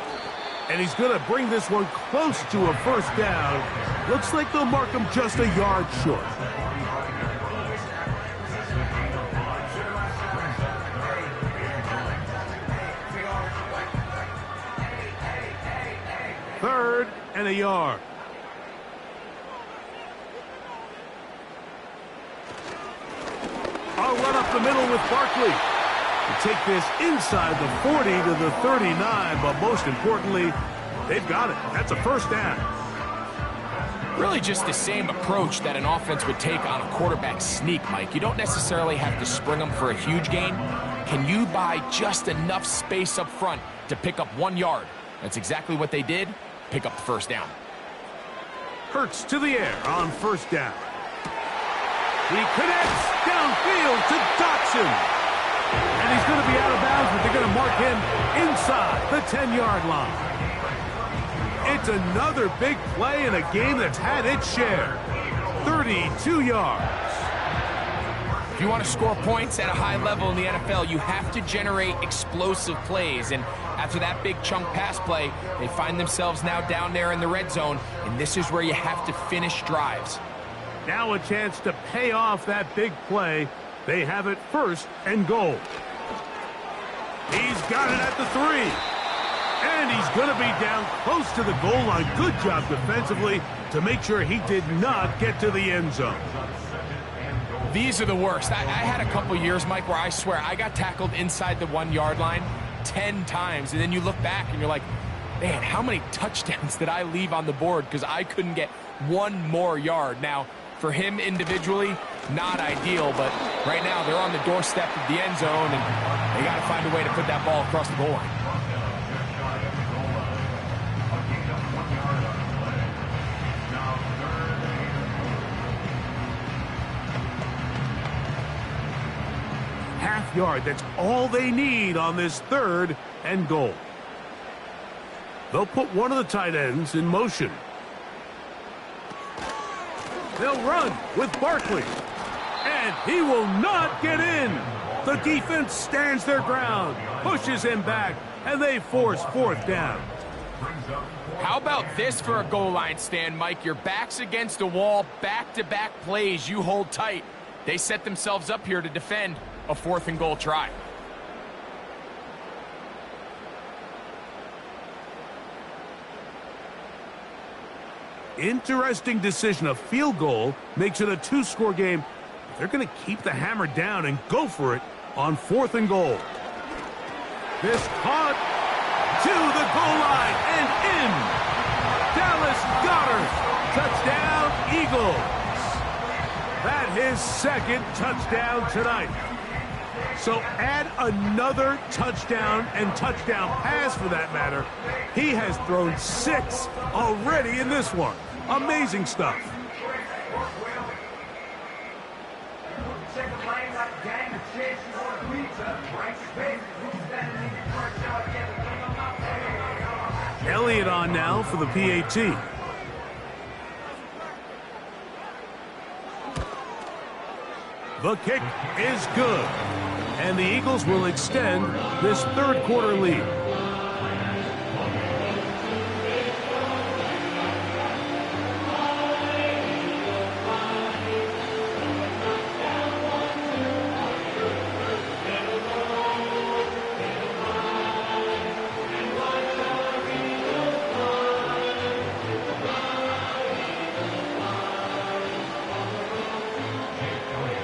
And he's going to bring this one close to a first down. Looks like they'll mark him just a yard short. Third and a yard. I'll run up the middle with Barkley. Take this inside the 40 to the 39, but most importantly, they've got it. That's a first down. Really just the same approach that an offense would take on a quarterback sneak, Mike. You don't necessarily have to spring them for a huge gain. Can you buy just enough space up front to pick up 1 yard? That's exactly what they did. Pick up the first down. Hurts to the air on first down. He connects downfield to Dotson. And he's going to be out of bounds, but they're going to mark him inside the 10-yard line. It's another big play in a game that's had its share. 32 yards. If you want to score points at a high level in the NFL, you have to generate explosive plays. And after that big chunk pass play, they find themselves now down there in the red zone, and this is where you have to finish drives. Now a chance to pay off that big play. They have it 1st and goal. He's got it at the 3. And he's going to be down close to the goal line. Good job defensively to make sure he did not get to the end zone. These are the worst. I had a couple years, Mike, where I swear I got tackled inside the 1-yard line 10 times. And then you look back and you're like, man, how many touchdowns did I leave on the board because I couldn't get 1 more yard? Now, for him individually, not ideal, but right now they're on the doorstep of the end zone, and they got to find a way to put that ball across the goal line. Half yard, that's all they need on this 3rd and goal. They'll put one of the tight ends in motion. They'll run with Barkley. And he will not get in. The defense stands their ground, pushes him back, and they force 4th down. brings up How about this for a goal line stand, Mike? Your back's against the wall, back-to-back plays. You hold tight. They set themselves up here to defend a 4th and goal try. Interesting decision. A field goal makes it a 2-score game. They're going to keep the hammer down and go for it on 4th and goal. This caught to the goal line and in. Dallas Goedert, touchdown Eagles. That his 2nd touchdown tonight. So add another touchdown and touchdown pass for that matter. He has thrown 6 already in this one. Amazing stuff. Elliott on now for the PAT. The kick is good. And the Eagles will extend this 3rd quarter lead.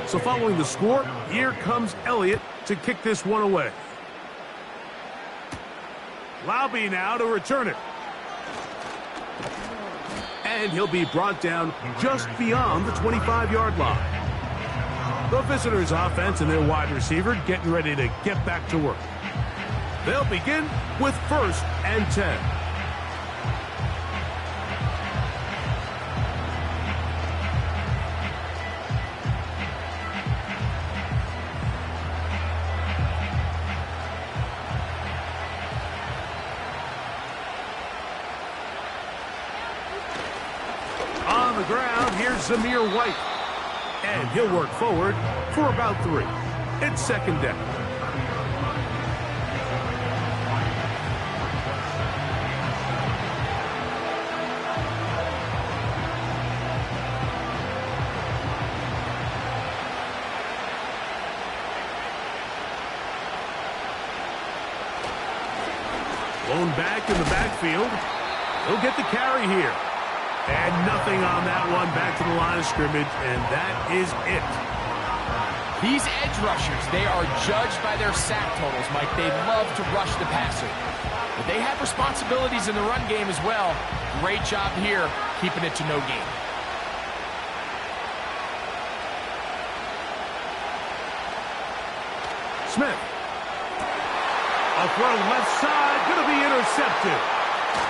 So following the score, here comes Elliott to kick this one away. Laube now to return it. And he'll be brought down just beyond the 25-yard line. The visitors' offense and their wide receiver getting ready to get back to work. They'll begin with 1st and 10. On the ground, here's Zamir White. And he'll work forward for about 3. It's 2nd down. Blown back in the backfield. He'll get the carry here. And nothing on that one, back to the line of scrimmage, and that is it. These edge rushers, they are judged by their sack totals, Mike. They love to rush the passer. But they have responsibilities in the run game as well. Great job here, keeping it to no gain. Smith. A throw left side, going to be intercepted.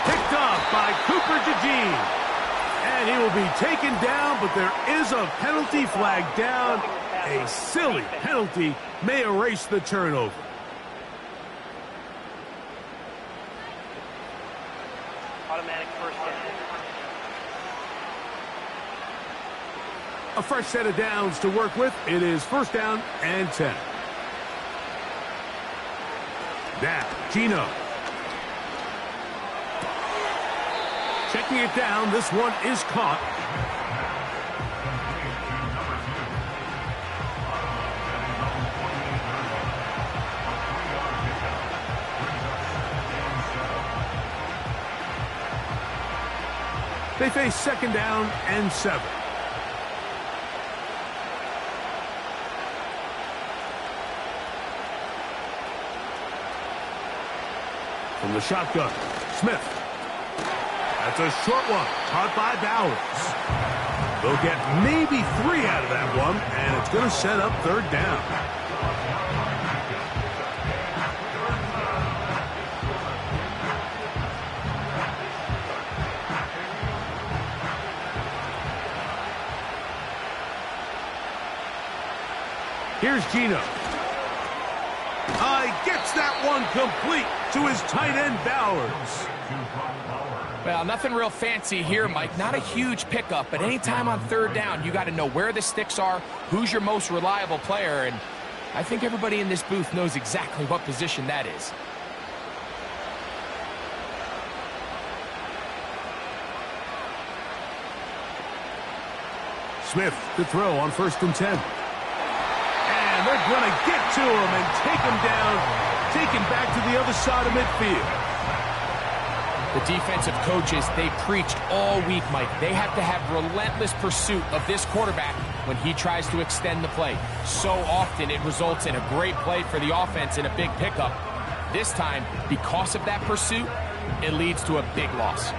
Picked off by Cooper DeJean. And he will be taken down, but there is a penalty flag down. A silly penalty may erase the turnover. Automatic 1st down. A fresh set of downs to work with. It is 1st down and 10. Now, Gino. Checking it down, this one is caught. They face 2nd down and 7. From the shotgun, Smith. That's a short one, caught by Bowers. They'll get maybe 3 out of that one, and it's going to set up 3rd down. Here's Gino. He gets that one complete to his tight end, Bowers. Well, nothing real fancy here, Mike. Not a huge pickup, but anytime on 3rd down, you got to know where the sticks are, who's your most reliable player, and I think everybody in this booth knows exactly what position that is. Smith to throw on 1st and 10. And they're going to get to him and take him down, taken back to the other side of midfield. The defensive coaches, they preached all week, Mike. They have to have relentless pursuit of this quarterback when he tries to extend the play. So often it results in a great play for the offense and a big pickup. This time, because of that pursuit, it leads to a big loss.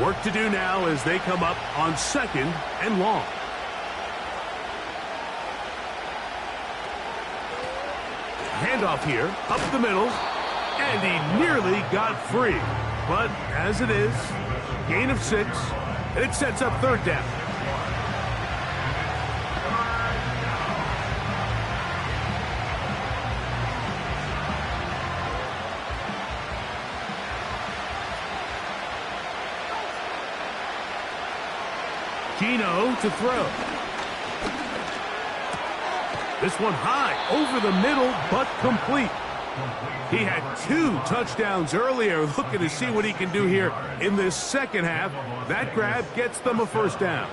Work to do now as they come up on 2nd and long. Handoff here, up the middle, and he nearly got free. But as it is, gain of 6, and it sets up 3rd down. Geno to throw. This one high, over the middle, but complete. He had 2 touchdowns earlier, looking to see what he can do here in this second half. That grab gets them a 1st down.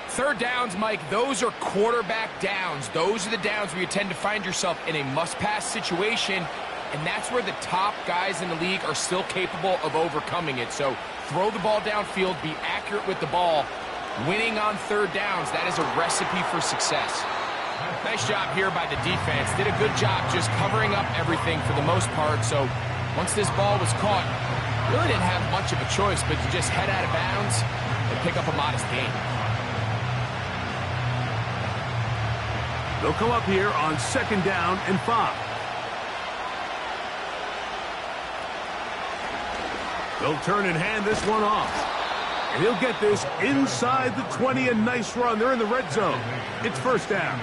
3rd downs, Mike, those are quarterback downs. Those are the downs where you tend to find yourself in a must-pass situation, and that's where the top guys in the league are still capable of overcoming it. So throw the ball downfield, be accurate with the ball. Winning on 3rd downs, that is a recipe for success. Nice job here by the defense. Did a good job just covering up everything for the most part. So once this ball was caught, really didn't have much of a choice but to just head out of bounds and pick up a modest gain. They'll come up here on 2nd down and 5. They'll turn and hand this one off. And he'll get this inside the 20, a nice run. They're in the red zone. It's 1st down.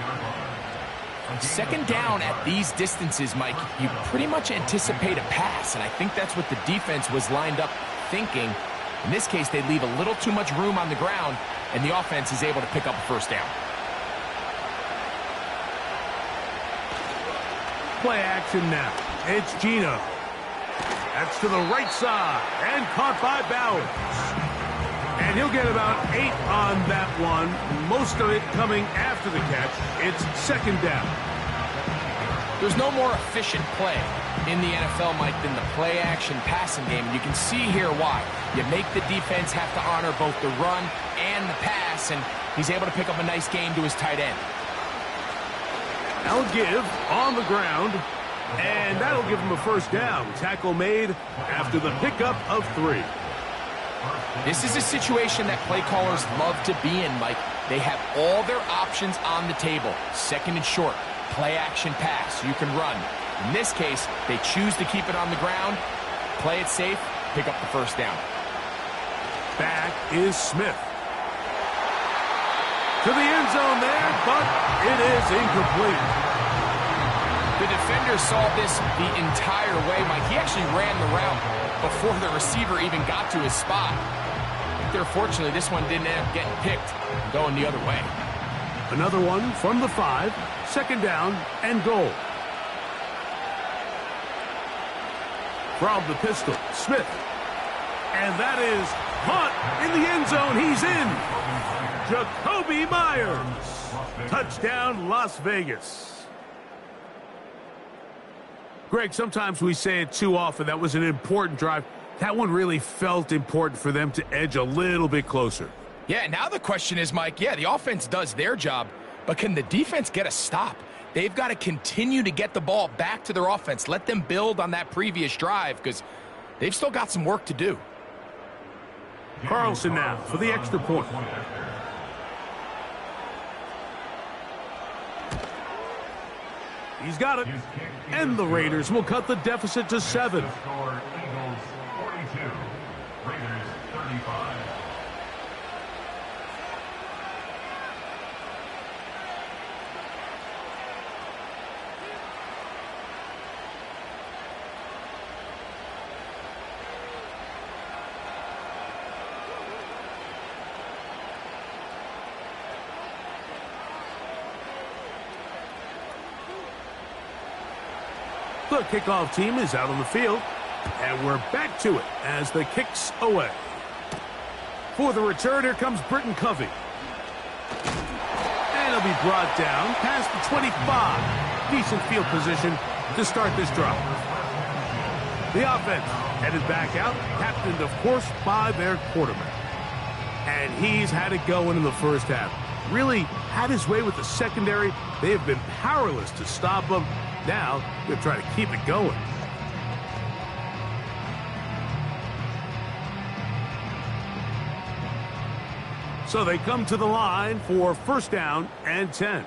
2nd down at these distances, Mike, you pretty much anticipate a pass, and I think that's what the defense was lined up thinking. In this case, they leave a little too much room on the ground, and the offense is able to pick up a 1st down. Play action now. It's Geno. That's to the right side, and caught by Bowers. And he'll get about 8 on that one, most of it coming after the catch. It's 2nd down. There's no more efficient play in the NFL, Mike, than the play-action passing game. And you can see here why. You make the defense have to honor both the run and the pass, and he's able to pick up a nice gain to his tight end. Now give on the ground, and that'll give him a 1st down. Tackle made after the pickup of 3. This is a situation that play callers love to be in, Mike. They have all their options on the table. 2nd and short, play action pass, you can run. In this case, they choose to keep it on the ground, play it safe, pick up the 1st down. Back is Smith. To the end zone there, but it is incomplete. The defender saw this the entire way, Mike. He actually ran the route before the receiver even got to his spot. There, fortunately, this one didn't end up getting picked and going the other way. Another one from the 5, 2nd down and goal. From the pistol, Smith. And that is Hunt in the end zone. He's in. Jakobi Meyers. Touchdown, Las Vegas. Greg, sometimes we say it too often. That was an important drive. That one really felt important for them to edge a little bit closer. Yeah, now the question is, Mike, yeah, the offense does their job, but can the defense get a stop? They've got to continue to get the ball back to their offense. Let them build on that previous drive because they've still got some work to do. Carlson now for the extra point. He's got it. And the Raiders will cut the deficit to 7. Score Eagles 42, Raiders 35. The kickoff team is out on the field, and we're back to it as the kick's away. For the return, here comes Britton Covey. And he'll be brought down past the 25. Decent field position to start this drive. The offense headed back out, captained, of course, by their quarterback. And he's had it going in the first half. Really had his way with the secondary. They have been powerless to stop him. Now, they'll try to keep it going. So they come to the line for first down and 10.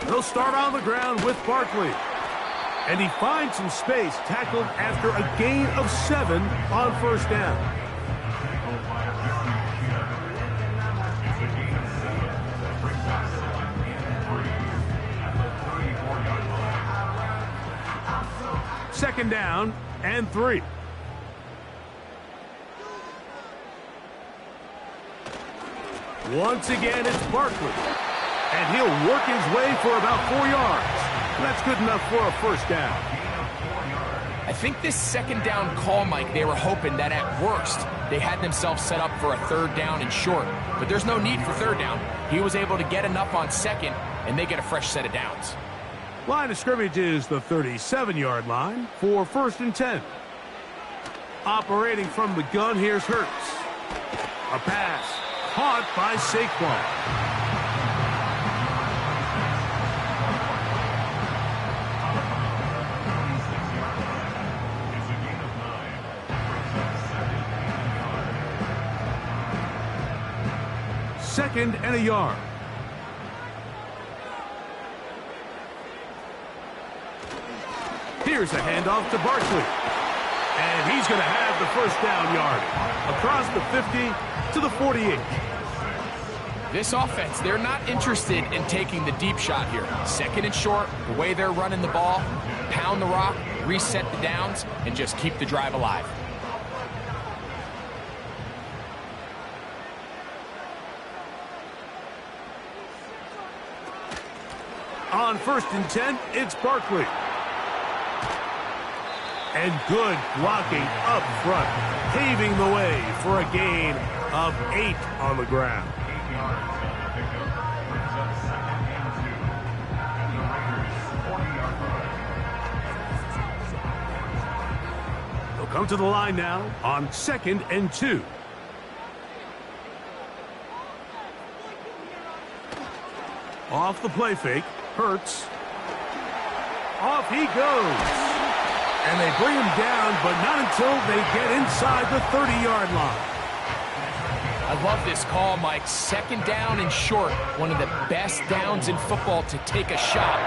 They'll start on the ground with Barkley. And he finds some space, tackled after a gain of 7 on first down. Second down and 3. Once again, it's Barkley. And he'll work his way for about 4 yards. That's good enough for a first down. I think this second down call, Mike, they were hoping that at worst they had themselves set up for a third down and short. But there's no need for third down. He was able to get enough on second, and they get a fresh set of downs. Line of scrimmage is the 37-yard line for first and 10. Operating from the gun, here's Hurts. A pass caught by Saquon. Second and a yard. Here's a handoff to Barkley. And he's going to have the first down yard. Across the 50 to the 48. This offense, they're not interested in taking the deep shot here. Second and short, the way they're running the ball, pound the rock, reset the downs, and just keep the drive alive. On first and 10, it's Barkley. And good blocking up front, paving the way for a gain of 8 on the ground. They'll come to the line now on second and 2. Off the play fake. Hurts. Off he goes. And they bring him down, but not until they get inside the 30-yard line. I love this call, Mike. Second down and short. One of the best downs in football to take a shot.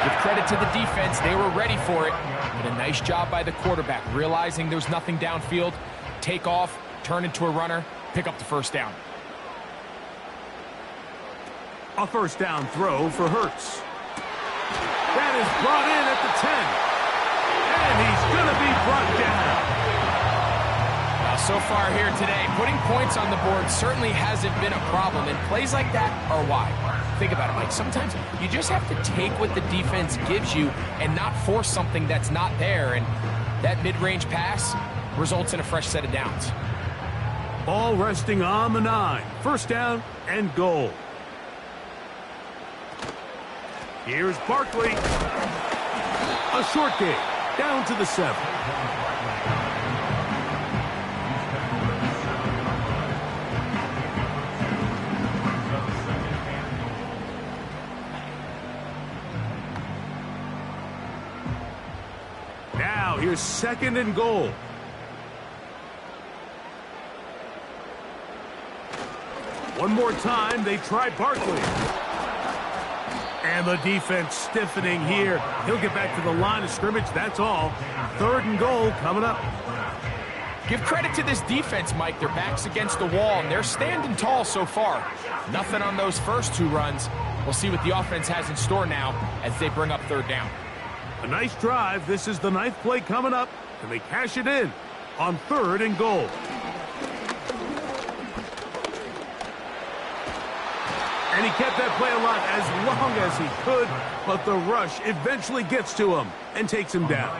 Give credit to the defense. They were ready for it. But a nice job by the quarterback, realizing there's nothing downfield. Take off, turn into a runner, pick up the first down. A first down throw for Hurts. That is brought in at the 10. And he's going to be brought down. Now, so far here today, putting points on the board certainly hasn't been a problem. And plays like that are why. Think about it, Mike. Sometimes you just have to take what the defense gives you and not force something that's not there. And that mid-range pass results in a fresh set of downs. Ball resting on the 9. First down and goal. Here's Barkley. A short game. Down to the 7. Now here's second and goal. One more time, they try Barkley. And the defense stiffening here. He'll get back to the line of scrimmage, that's all. Third and goal coming up. Give credit to this defense, Mike. Their back's against the wall, and they're standing tall so far. Nothing on those first 2 runs. We'll see what the offense has in store now as they bring up third down. A nice drive. This is the 9th play coming up, and they cash it in on third and goal. And And he kept that play alive as long as he could, but the rush eventually gets to him and takes him down.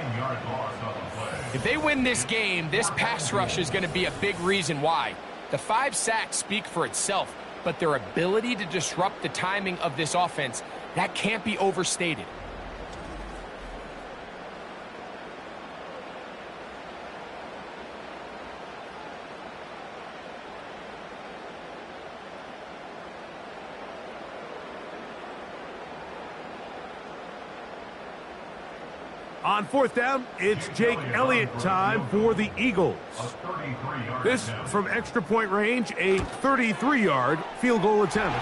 If they win this game, this pass rush is going to be a big reason why. The 5 sacks speak for itself, but their ability to disrupt the timing of this offense, that can't be overstated. On 4th down, it's Jake Elliott time for the Eagles. This from extra point range, a 33-yard field goal attempt.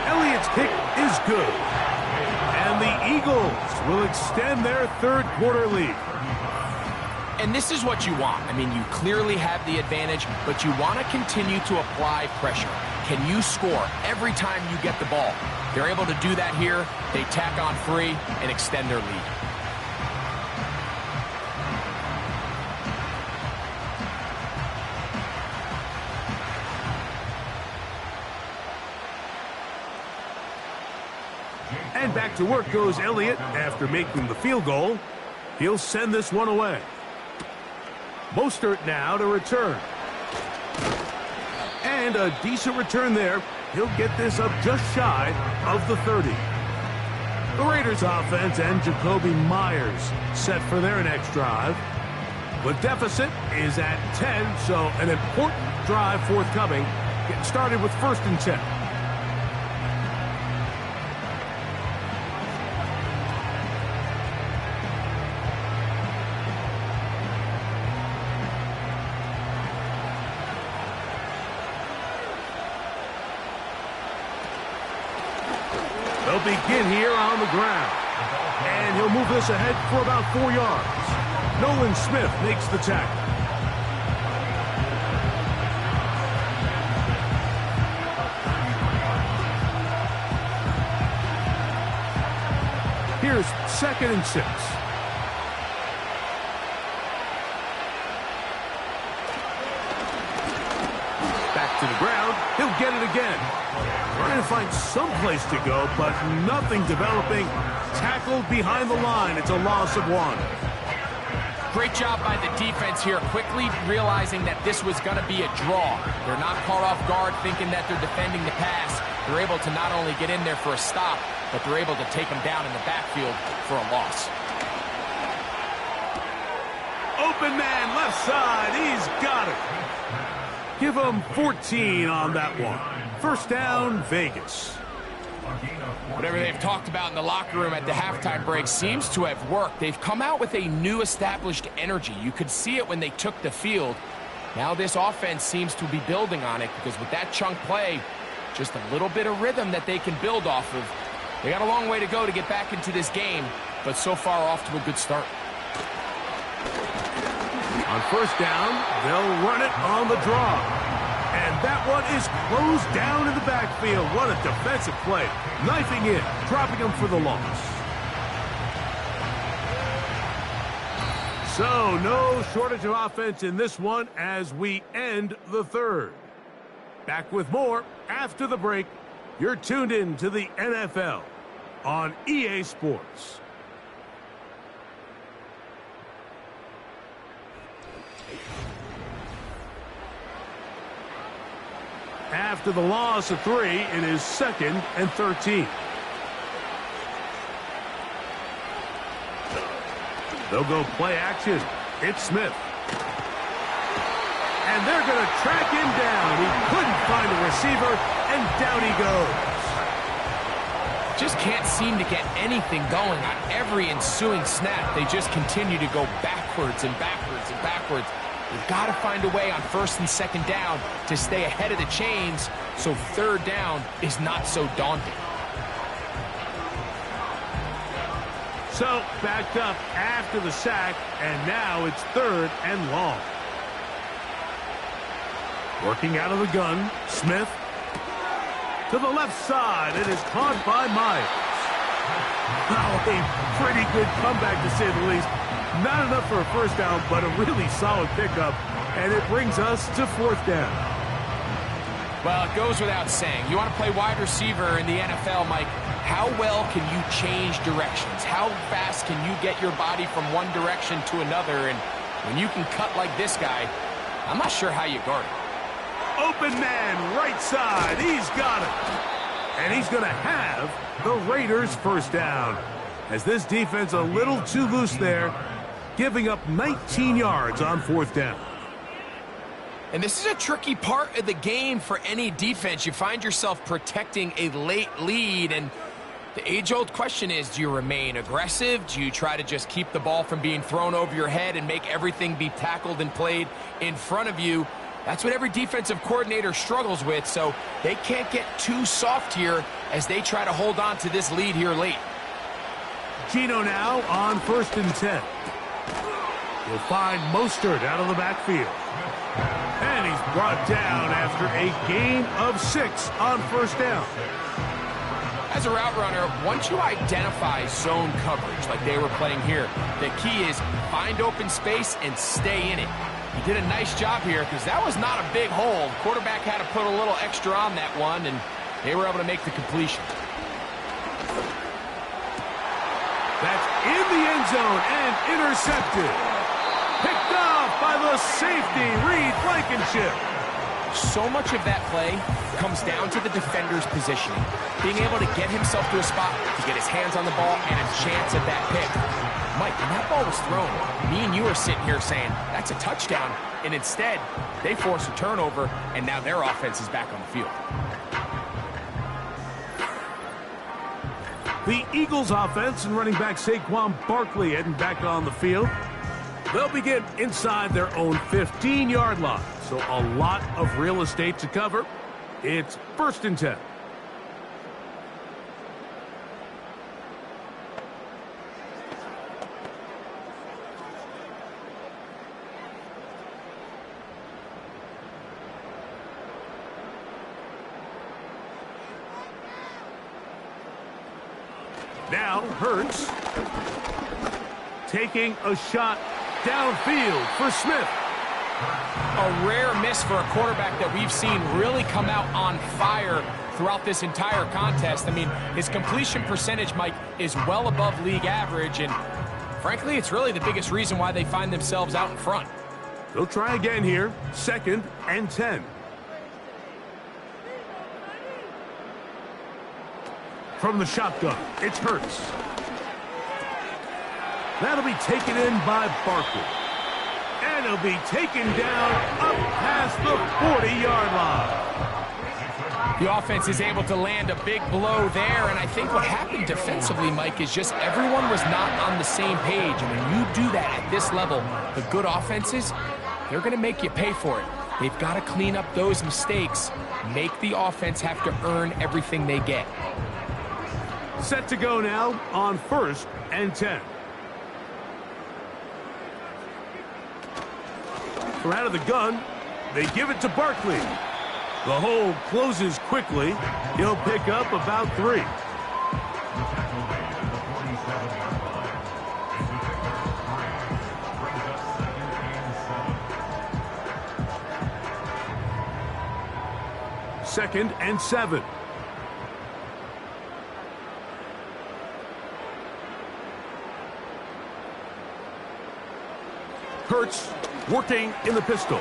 Elliott's kick is good. And the Eagles will extend their third quarter lead. And this is what you want. I mean, you clearly have the advantage, but you want to continue to apply pressure. Can you score every time you get the ball? They're able to do that here. They tack on 3 and extend their lead. And back to work goes Elliott after making the field goal. He'll send this one away. Mostert now to return. And a decent return there. He'll get this up just shy of the 30. The Raiders offense and Jacoby Myers set for their next drive. The deficit is at 10, so an important drive forthcoming. Getting started with 1st and 10. They'll begin here on the ground. And he'll move this ahead for about 4 yards. Nolan Smith makes the tackle. Here's 2nd and 6. Back to the ground. He'll get it again. Trying to find some place to go, but nothing developing. Tackled behind the line. It's a loss of 1. Great job by the defense here, quickly realizing that this was going to be a draw. They're not caught off guard thinking that they're defending the pass. They're able to not only get in there for a stop, but they're able to take them down in the backfield for a loss. Open man, left side. He's got it. Give him 14 on that one. 1st down, Vegas. Whatever they've talked about in the locker room at the halftime break seems to have worked. They've come out with a new established energy. You could see it when they took the field. Now this offense seems to be building on it because with that chunk play, just a little bit of rhythm that they can build off of. They got a long way to go to get back into this game, but so far off to a good start. On 1st down, they'll run it on the draw. And that one is closed down in the backfield. What a defensive play. Knifing in, dropping him for the loss. So, no shortage of offense in this one as we end the 3rd. Back with more after the break. You're tuned in to the NFL on EA Sports. After the loss of 3, it is 2nd and 13. They'll go play action. It's Smith. And they're going to track him down. He couldn't find a receiver, and down he goes. Just can't seem to get anything going on every ensuing snap. They just continue to go backwards and backwards and backwards. You've got to find a way on 1st and 2nd down to stay ahead of the chains so 3rd down is not so daunting. So, backed up after the sack, and now it's 3rd and long. Working out of the gun, Smith. To the left side, it is caught by Myers. Oh, a pretty good comeback to say the least. Not enough for a 1st down, but a really solid pickup. And it brings us to 4th down. Well, it goes without saying. You want to play wide receiver in the NFL, Mike, how well can you change directions? How fast can you get your body from one direction to another? And when you can cut like this guy, I'm not sure how you guard it. Open man, right side. He's got it. And he's going to have the Raiders first down. As this defense a little too loose there, giving up 19 yards on fourth down. And this is a tricky part of the game for any defense. You find yourself protecting a late lead, and the age-old question is, do you remain aggressive? Do you try to just keep the ball from being thrown over your head and make everything be tackled and played in front of you? That's what every defensive coordinator struggles with, so they can't get too soft here as they try to hold on to this lead here late. Gino now on 1st and 10. You'll find Mostert out of the backfield. And he's brought down after a gain of 6 on first down. As a route runner, once you identify zone coverage like they were playing here, the key is find open space and stay in it. He did a nice job here because that was not a big hole. The quarterback had to put a little extra on that one, and they were able to make the completion. That's in the end zone and intercepted. Picked off by the safety, Reed Blankenship. So much of that play comes down to the defender's positioning. Being able to get himself to a spot to get his hands on the ball and a chance at that pick. Mike, when that ball was thrown, me and you are sitting here saying, that's a touchdown. And instead, they force a turnover, and now their offense is back on the field. The Eagles offense and running back Saquon Barkley heading back on the field. They'll begin inside their own 15-yard line, so a lot of real estate to cover. It's 1st and 10. Now Hurts taking a shot downfield for Smith. A rare miss for a quarterback that we've seen really come out on fire throughout this entire contest. I mean, his completion percentage, Mike, is well above league average, and frankly, it's really the biggest reason why they find themselves out in front. They'll try again here, 2nd and 10. From the shotgun, it's Hurts. That'll be taken in by Barkley. And he'll be taken down up past the 40-yard line. The offense is able to land a big blow there, and I think what happened defensively, Mike, is just everyone was not on the same page. And when you do that at this level, the good offenses, they're going to make you pay for it. They've got to clean up those mistakes, make the offense have to earn everything they get. Set to go now on 1st and 10. From out of the gun, they give it to Barkley. The hole closes quickly. He'll pick up about 3. Second and 7. Hurts working in the pistol.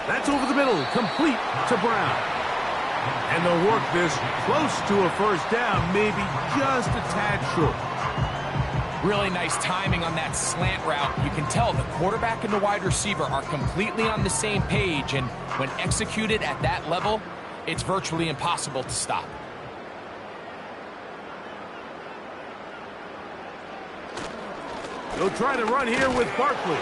That's over the middle, complete to Brown. And they'll work this close to a first down, maybe just a tad short. Really nice timing on that slant route. You can tell the quarterback and the wide receiver are completely on the same page, and when executed at that level, it's virtually impossible to stop. They'll try to run here with Barkley.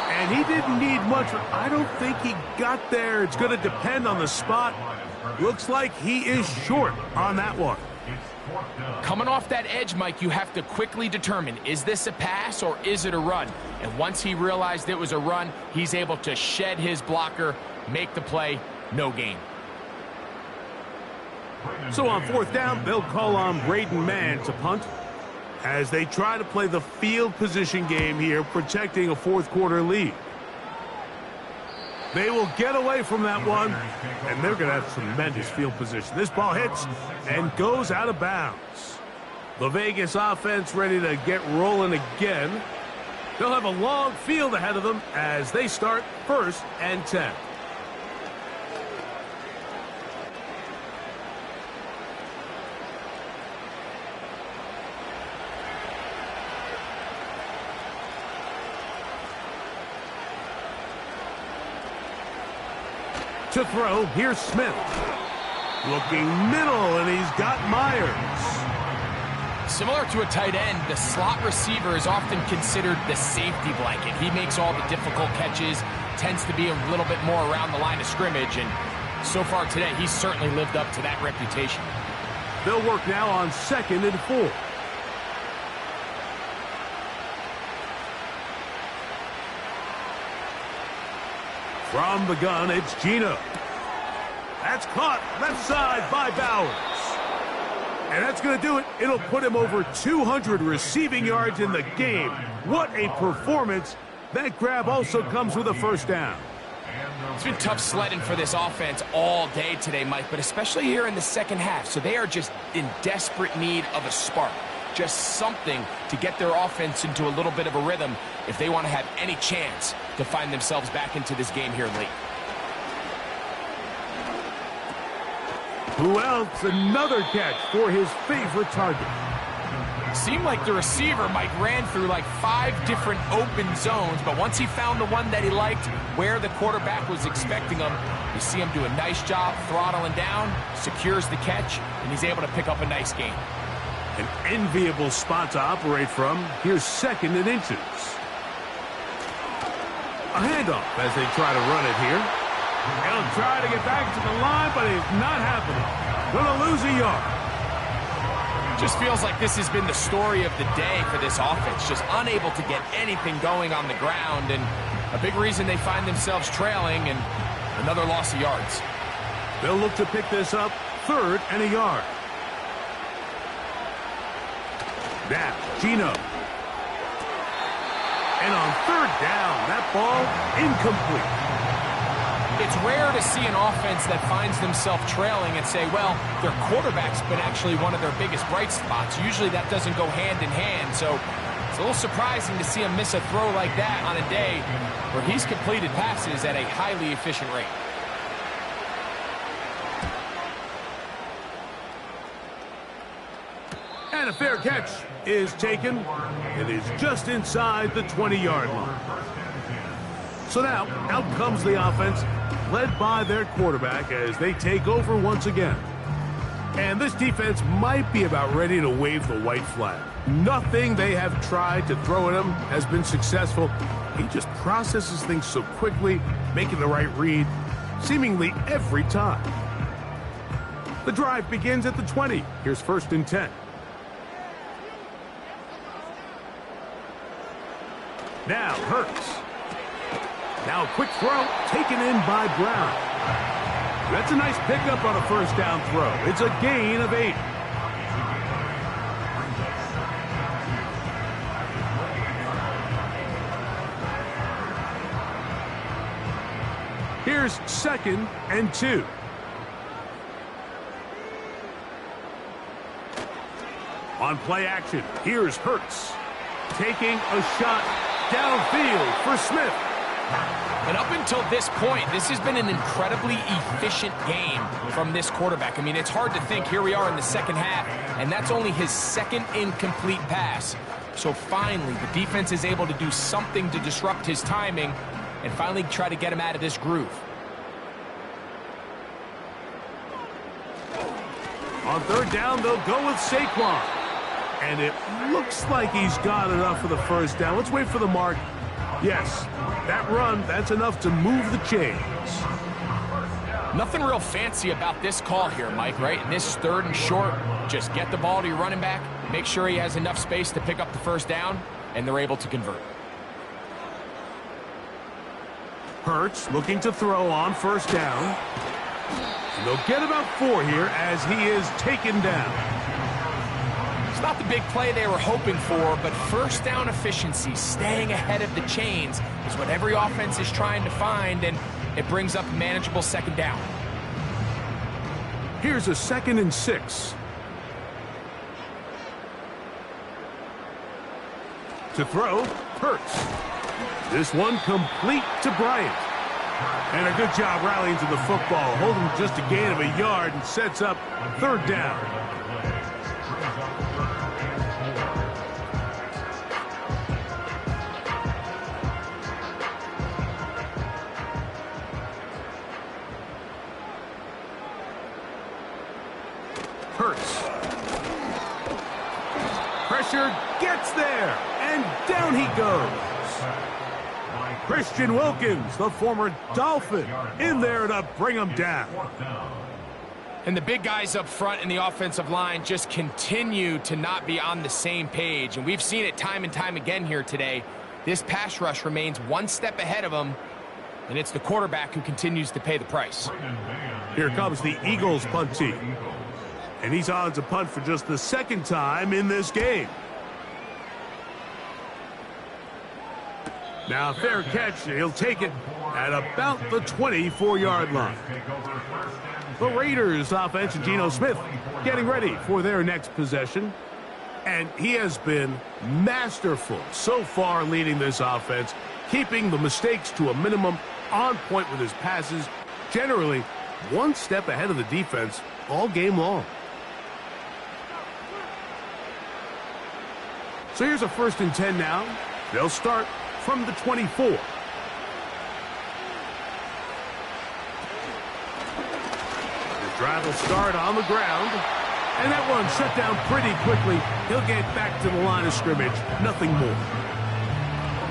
And he didn't need much. I don't think he got there. It's going to depend on the spot. Looks like he is short on that one. Coming off that edge, Mike, you have to quickly determine, is this a pass or is it a run? And once he realized it was a run, he's able to shed his blocker, make the play, no gain. So on 4th down, they'll call on Braden Mann to punt as they try to play the field position game here, protecting a 4th quarter lead. They will get away from that one, and they're going to have tremendous field position. This ball hits and goes out of bounds. The Vegas offense ready to get rolling again. They'll have a long field ahead of them as they start 1st and 10. To throw, here's Smith. Looking middle, and he's got Myers. Similar to a tight end, the slot receiver is often considered the safety blanket. He makes all the difficult catches, tends to be a little bit more around the line of scrimmage, and so far today, he's certainly lived up to that reputation. They'll work now on 2nd and 4. From the gun, it's Geno. That's caught left side by Bowers. And that's going to do it. It'll put him over 200 receiving yards in the game. What a performance. That grab also comes with a 1st down. It's been tough sledding for this offense all day today, Mike, but especially here in the second half. So they are just in desperate need of a spark. Just something to get their offense into a little bit of a rhythm if they want to have any chance to find themselves back into this game here late. Who else? Another catch for his favorite target. Seemed like the receiver, Mike, ran through like 5 different open zones, but once he found the one that he liked, where the quarterback was expecting him, you see him do a nice job throttling down, secures the catch, and he's able to pick up a nice gain. An enviable spot to operate from. Here's 2nd and inches. A handoff as they try to run it here. He'll try to get back to the line, but it's not happening. Gonna lose a yard. Just feels like this has been the story of the day for this offense. Just unable to get anything going on the ground, and a big reason they find themselves trailing and another loss of yards. They'll look to pick this up 3rd and a yard. Now, Geno. And on 3rd down, that ball incomplete. It's rare to see an offense that finds themselves trailing and say, well, their quarterback's been actually one of their biggest bright spots. Usually that doesn't go hand in hand, so it's a little surprising to see him miss a throw like that on a day where he's completed passes at a highly efficient rate. And a fair catch is taken. It is just inside the 20-yard line. So now, out comes the offense, led by their quarterback as they take over once again. And this defense might be about ready to wave the white flag. Nothing they have tried to throw at him has been successful. He just processes things so quickly, making the right read, seemingly every time. The drive begins at the 20. Here's 1st and 10. Now, Hurts. Now a quick throw taken in by Brown. That's a nice pickup on a 1st down throw. It's a gain of 8. Here's 2nd and 2. On play action, here's Hurts. Taking a shot downfield for Smith. And up until this point, this has been an incredibly efficient game from this quarterback. I mean, it's hard to think here we are in the second half, and that's only his 2nd incomplete pass. So finally, the defense is able to do something to disrupt his timing and finally try to get him out of this groove. On 3rd down, they'll go with Saquon. And it looks like he's got enough for the 1st down. Let's wait for the mark. Yes, that run, that's enough to move the chains. Nothing real fancy about this call here, Mike, right? In this 3rd and short, just get the ball to your running back, make sure he has enough space to pick up the 1st down, and they're able to convert. Hurts looking to throw on 1st down. And they'll get about 4 here as he is taken down. It's not the big play they were hoping for, but 1st down efficiency, staying ahead of the chains, is what every offense is trying to find, and It brings up a manageable second down. Here's a 2nd and 6. To throw, Hurts. This one complete to Bryant. And a good job rallying to the football, holding just a gain of a yard and sets up 3rd down. Hurts. Pressure gets there, and down he goes. Christian Wilkins, the former Dolphin, in there to bring him down. And the big guys up front in the offensive line just continue to not be on the same page. And we've seen it time and time again here today. This pass rush remains one step ahead of them, and it's the quarterback who continues to pay the price. Here comes the Eagles punt team. And he's on to punt for just the 2nd time in this game. Now, a fair catch. He'll take it at about the 24-yard line. The Raiders offense and Geno Smith getting ready for their next possession. And he has been masterful so far leading this offense, keeping the mistakes to a minimum, on point with his passes, generally one step ahead of the defense all game long. So here's a 1st and 10 now. They'll start from the 24. The drive will start on the ground. And that one shut down pretty quickly. He'll get back to the line of scrimmage. Nothing more.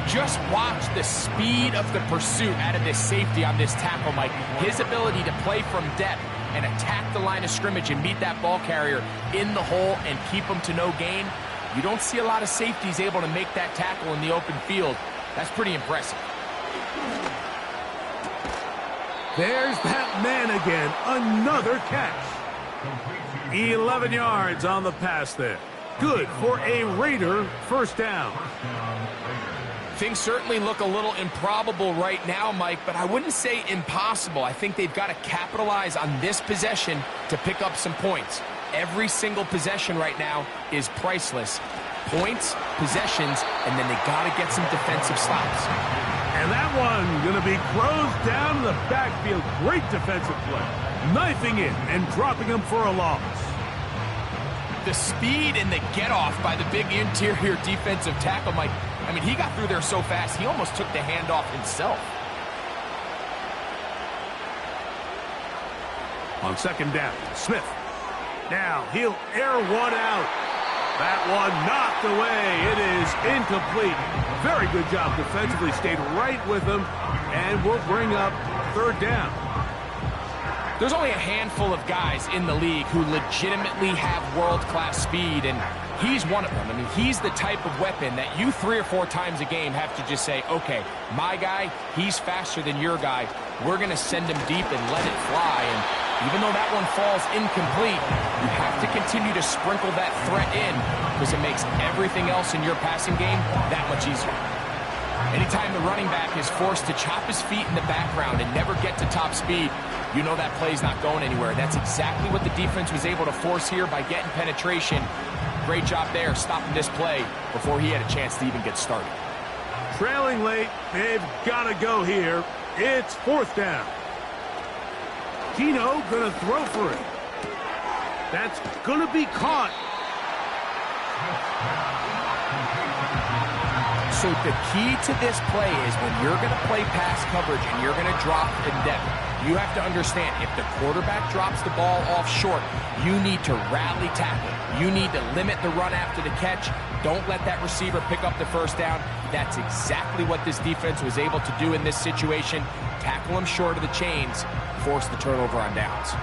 Just watch the speed of the pursuit out of this safety on this tackle, Mike. His ability to play from depth and attack the line of scrimmage and meet that ball carrier in the hole and keep him to no gain. You don't see a lot of safeties able to make that tackle in the open field. That's pretty impressive. There's that man again. Another catch. 11 yards on the pass there. Good for a Raider 1st down. Things certainly look a little improbable right now, Mike, but I wouldn't say impossible. I think they've got to capitalize on this possession to pick up some points. Every single possession right now is priceless. Points, possessions, and then they got to get some defensive stops. And that one going to be closed down in the backfield. Great defensive play. Knifing in and dropping him for a loss. The speed and the get-off by the big interior defensive tackle, Mike. I mean, he got through there so fast, he almost took the handoff himself. On 2nd down, Smith. Now he'll air one out. That one knocked away. It is incomplete. Very good job defensively. Stayed right with him. And will bring up 3rd down. There's only a handful of guys in the league who legitimately have world-class speed, and he's one of them. I mean, he's the type of weapon that you 3 or 4 times a game have to just say, okay, my guy, he's faster than your guy. We're going to send him deep and let it fly. And even though that one falls incomplete, you have to continue to sprinkle that threat in because it makes everything else in your passing game that much easier. Anytime the running back is forced to chop his feet in the background and never get to top speed, you know that play's not going anywhere. That's exactly what the defense was able to force here by getting penetration. Great job there stopping this play before he had a chance to even get started. Trailing late, they've got to go here. It's 4th down. Geno gonna throw for it. That's gonna be caught. So the key to this play is when you're going to play pass coverage and you're going to drop in depth, you have to understand if the quarterback drops the ball off short, you need to rally tackle. You need to limit the run after the catch. Don't let that receiver pick up the 1st down. That's exactly what this defense was able to do in this situation. Tackle him short of the chains, force the turnover on downs.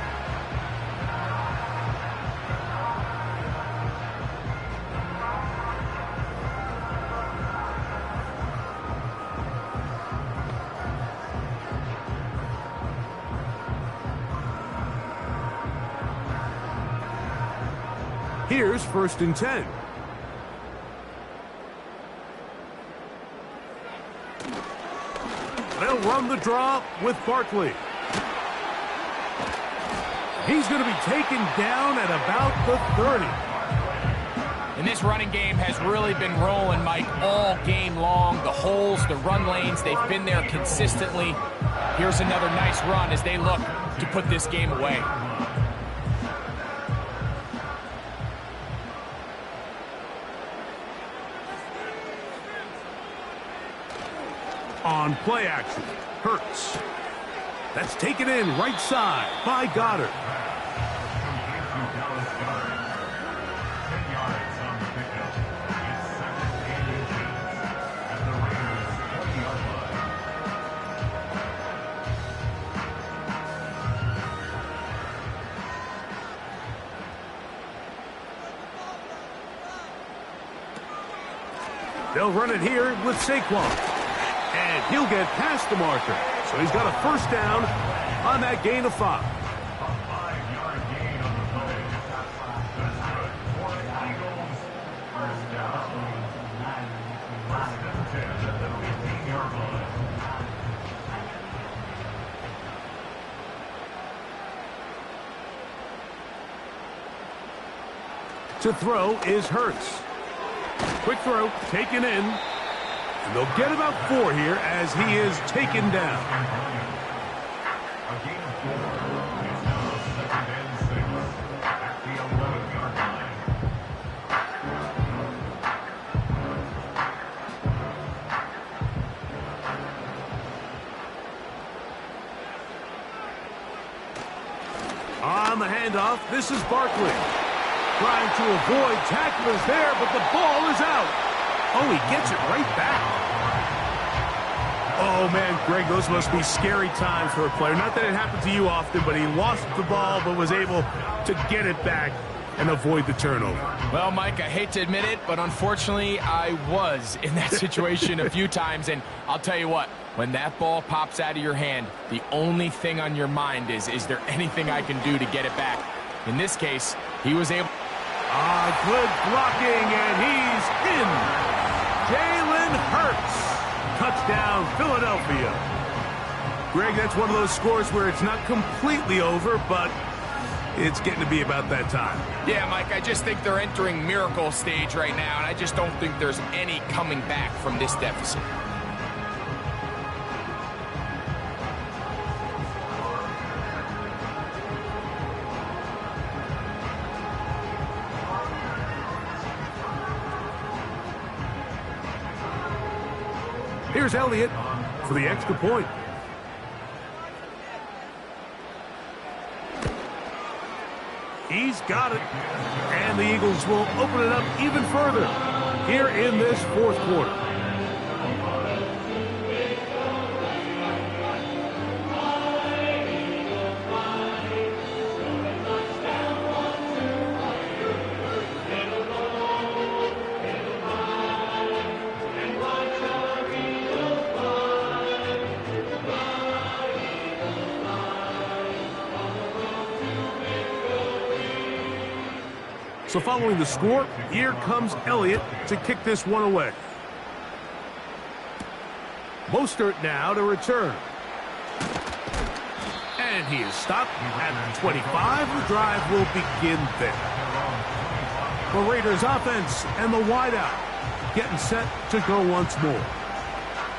Here's 1st and 10. They'll run the draw with Barkley. He's going to be taken down at about the 30. And this running game has really been rolling, Mike, all game long. The holes, the run lanes, they've been there consistently. Here's another nice run as they look to put this game away. On play action, Hurts. That's taken in right side by Goddard. They'll run it here with Saquon. And he'll get past the marker. So he's got a first down on that gain of 5. A 5-yard gain on the play. That's good for the Eagles. First down. First and 10 at the 15-yard line. To throw is Hurts. Quick throw, taken in. And they'll get about 4 here as he is taken down. A gain of 4. It's now 2nd and 6 at the 11-yard line. On the handoff, this is Barkley. Trying to avoid tacklers there, but the ball is out. Oh, he gets it right back. Oh, man, Greg, those must be scary times for a player. Not that it happened to you often, but he lost the ball but was able to get it back and avoid the turnover. Well, Mike, I hate to admit it, but unfortunately, I was in that situation a few times. And I'll tell you what, when that ball pops out of your hand, the only thing on your mind is there anything I can do to get it back? In this case, he was able... Good blocking, and he's in. Jalen Hurts. Touchdown, Philadelphia. Greg, that's one of those scores where it's not completely over, but it's getting to be about that time. Yeah, Mike, I just think they're entering miracle stage right now, and I just don't think there's any coming back from this deficit. Here's Elliott for the extra point. He's got it. And the Eagles will open it up even further here in this fourth quarter. So following the score, here comes Elliott to kick this one away. Mostert now to return. And he is stopped at the 25. The drive will begin there. The Raiders offense and the wideout getting set to go once more.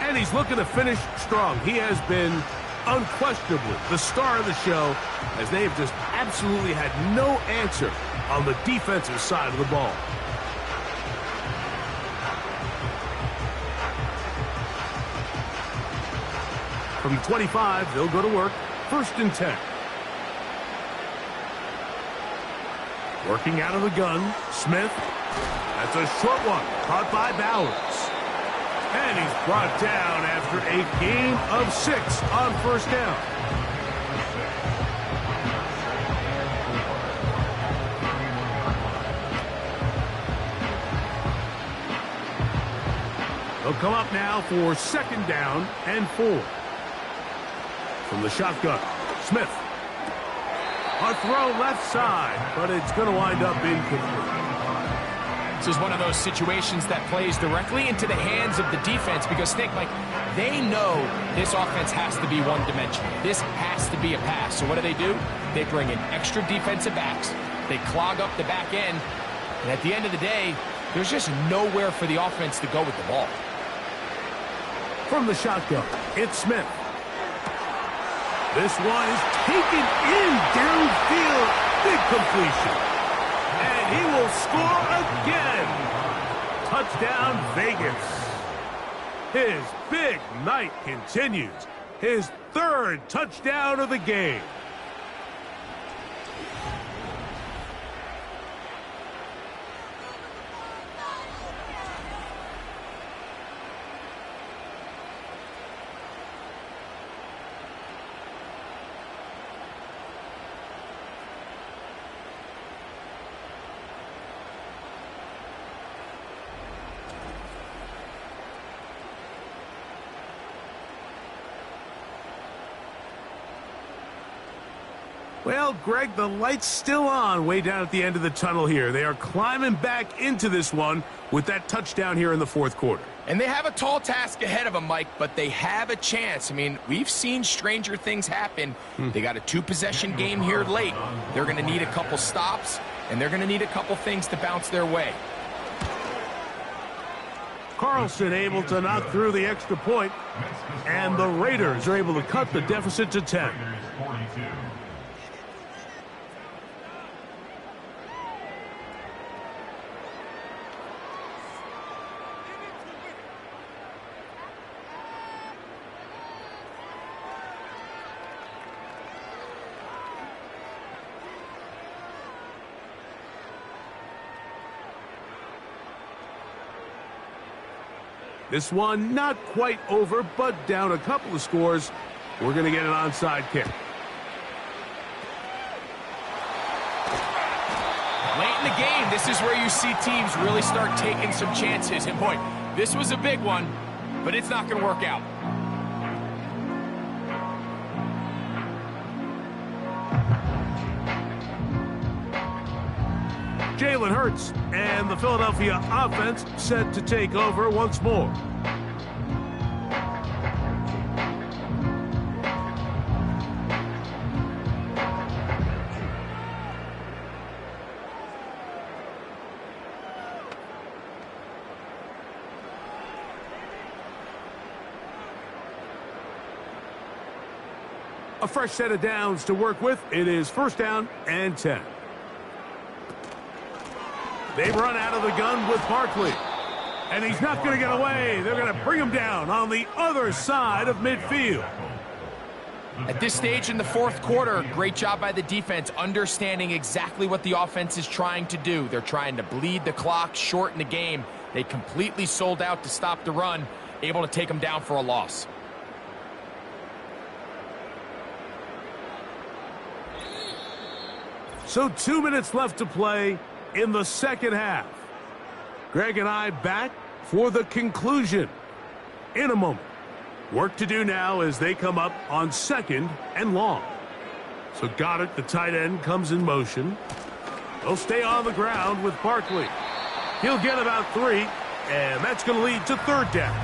And he's looking to finish strong. He has been unquestionably the star of the show as they have just absolutely had no answer on the defensive side of the ball. From the 25, they'll go to work. 1st and 10. Working out of the gun, Smith. That's a short one, caught by Bowers. And he's brought down after a gain of 6 on 1st down. They'll come up now for 2nd down and 4. From the shotgun, Smith. A throw left side, but it's going to wind up incomplete. This is one of those situations that plays directly into the hands of the defense because, Nick, like, they know this offense has to be one-dimensional. This has to be a pass. So what do? They bring in extra defensive backs. They clog up the back end. And at the end of the day, there's just nowhere for the offense to go with the ball. From the shotgun, it's Smith. This one is taken in downfield. Big completion. And he will score again. Touchdown, Vegas. His big night continues. His third touchdown of the game. Well, Greg, the light's still on way down at the end of the tunnel here. They are climbing back into this one with that touchdown here in the fourth quarter. And they have a tall task ahead of them, Mike, but they have a chance. I mean, we've seen stranger things happen. They got a two-possession game here late. They're going to need a couple stops, and they're going to need a couple things to bounce their way. Carlson able to knock through the extra point, and the Raiders are able to cut the deficit to 10. This one not quite over, but down a couple of scores. We're going to get an onside kick. Late in the game, this is where you see teams really start taking some chances. And boy, this was a big one, but it's not going to work out. Jalen Hurts and the Philadelphia offense set to take over once more. A fresh set of downs to work with. It is first down and 10. They run out of the gun with Barkley. And he's not going to get away. They're going to bring him down on the other side of midfield. At this stage in the fourth quarter, great job by the defense, understanding exactly what the offense is trying to do. They're trying to bleed the clock, shorten the game. They completely sold out to stop the run, able to take them down for a loss. So 2 minutes left to play in the second half. Greg and I back for the conclusion in a moment. Work to do now as they come up on second and long. So Goddard, the tight end, comes in motion. They'll stay on the ground with Barkley. He'll get about 3, and that's going to lead to third down.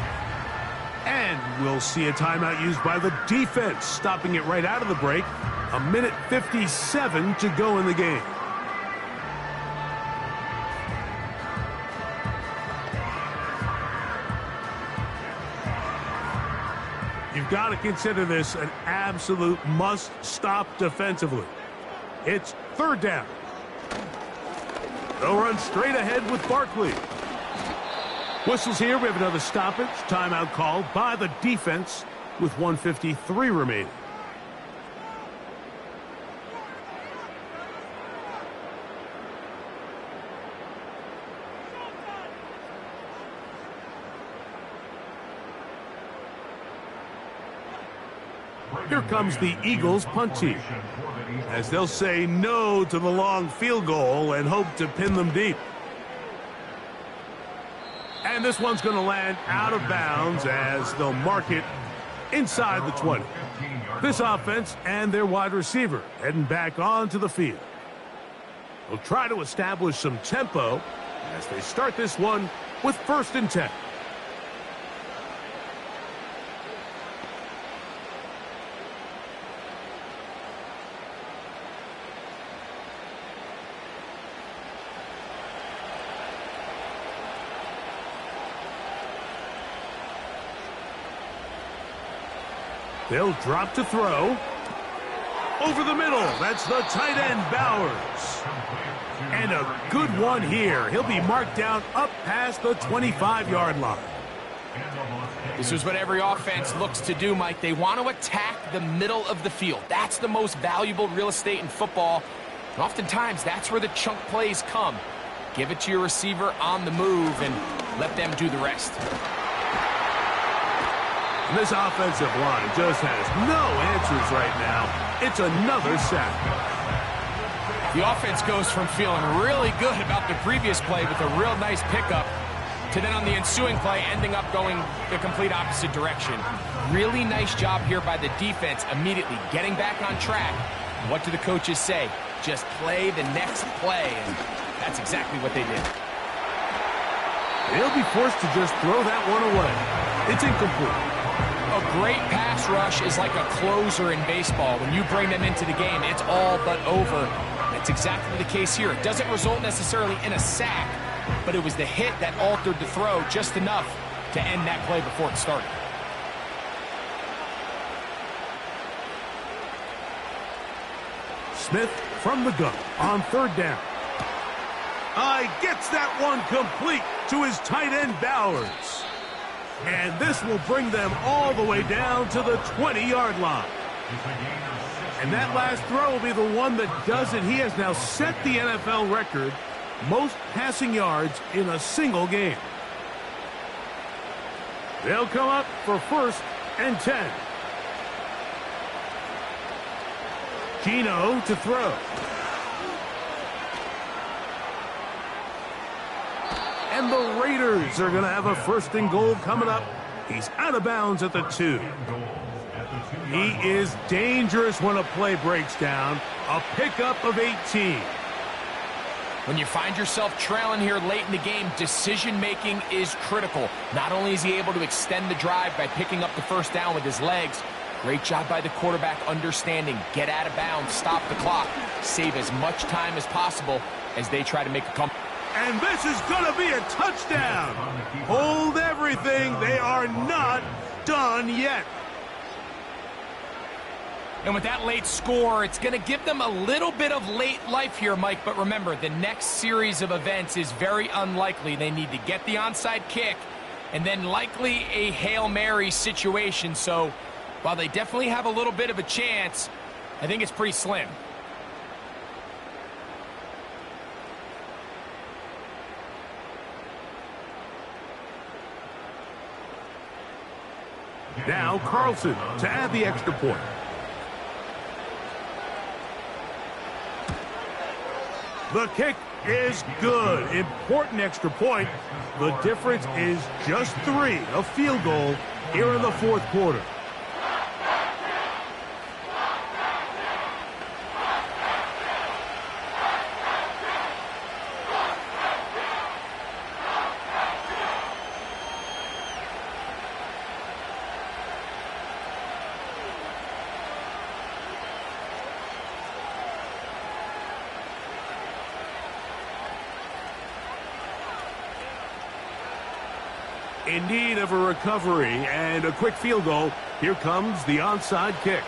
And we'll see a timeout used by the defense, stopping it right out of the break. 1:57 to go in the game. You've got to consider this an absolute must-stop defensively. It's third down. They'll run straight ahead with Barkley. Whistles here. We have another stoppage. Timeout called by the defense with 1:53 remaining. Here comes the Eagles punt team, as they'll say no to the long field goal and hope to pin them deep. And this one's going to land out of bounds as they'll mark it inside the 20. This offense and their wide receiver heading back onto the field. They'll try to establish some tempo as they start this one with 1st and 10. They'll drop to throw. Over the middle, that's the tight end, Bowers. And a good one here. He'll be marked down up past the 25-yard line. This is what every offense looks to do, Mike. They want to attack the middle of the field. That's the most valuable real estate in football. And oftentimes, that's where the chunk plays come. Give it to your receiver on the move and let them do the rest. This offensive line just has no answers right now. It's another sack. The offense goes from feeling really good about the previous play with a real nice pickup to then on the ensuing play ending up going the complete opposite direction. Really nice job here by the defense immediately getting back on track. What do the coaches say? Just play the next play, and that's exactly what they did. They'll be forced to just throw that one away. It's incomplete. A great pass rush is like a closer in baseball. When you bring them into the game, it's all but over. That's exactly the case here. It doesn't result necessarily in a sack, but it was the hit that altered the throw just enough to end that play before it started. Smith from the gun on 3rd down. Gets that one complete to his tight end, Bowers. And this will bring them all the way down to the 20-yard line. And that last throw will be the one that does it. He has now set the NFL record, most passing yards in a single game. They'll come up for 1st and 10. Gino to throw. And the Raiders are going to have a 1st and goal coming up. He's out of bounds at the 2. He is dangerous when a play breaks down. A pickup of 18. When you find yourself trailing here late in the game, decision-making is critical. Not only is he able to extend the drive by picking up the 1st down with his legs, great job by the quarterback understanding, get out of bounds, stop the clock, save as much time as possible as they try to make a comeback. And this is going to be a touchdown. Hold everything. They are not done yet. And with that late score, it's going to give them a little bit of late life here, Mike. But remember, the next series of events is very unlikely. They need to get the onside kick and then likely a Hail Mary situation. So while they definitely have a little bit of a chance, I think it's pretty slim. Now Carlson to add the extra point. The kick is good. Important extra point. The difference is just 3, a field goal here in the 4th quarter. In need of a recovery and a quick field goal. Here comes the onside kick.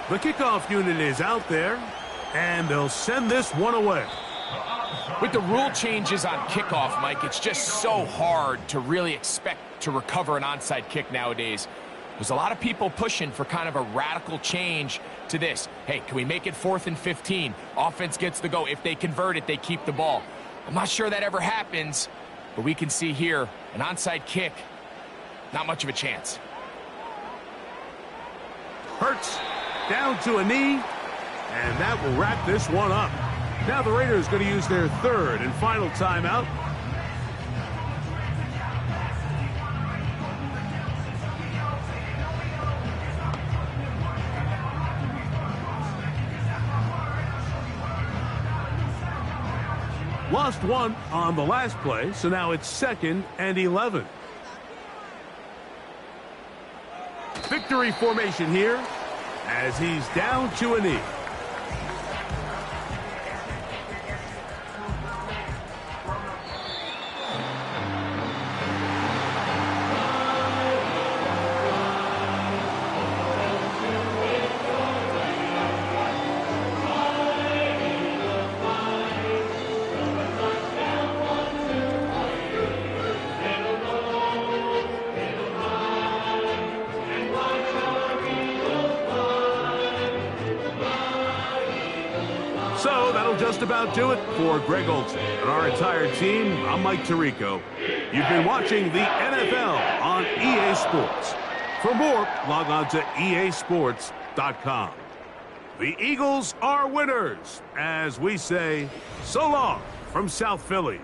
The kickoff unit is out there, and they'll send this one away. With the rule changes on kickoff, Mike, it's just so hard to really expect to recover an onside kick nowadays. There's a lot of people pushing for kind of a radical change to this. Hey, can we make it 4th and 15? Offense gets the go. If they convert it, they keep the ball. I'm not sure that ever happens. But we can see here, an onside kick, not much of a chance. Hurts down to a knee, and that will wrap this one up. Now the Raiders going to use their 3rd and final timeout. Lost one on the last play, so now it's 2nd and 11. Victory formation here as he's down to a knee. So that'll just about do it for Greg Olsen and our entire team. I'm Mike Tirico. You've been watching the NFL on EA Sports. For more, log on to easports.com. The Eagles are winners, as we say, so long from South Philly.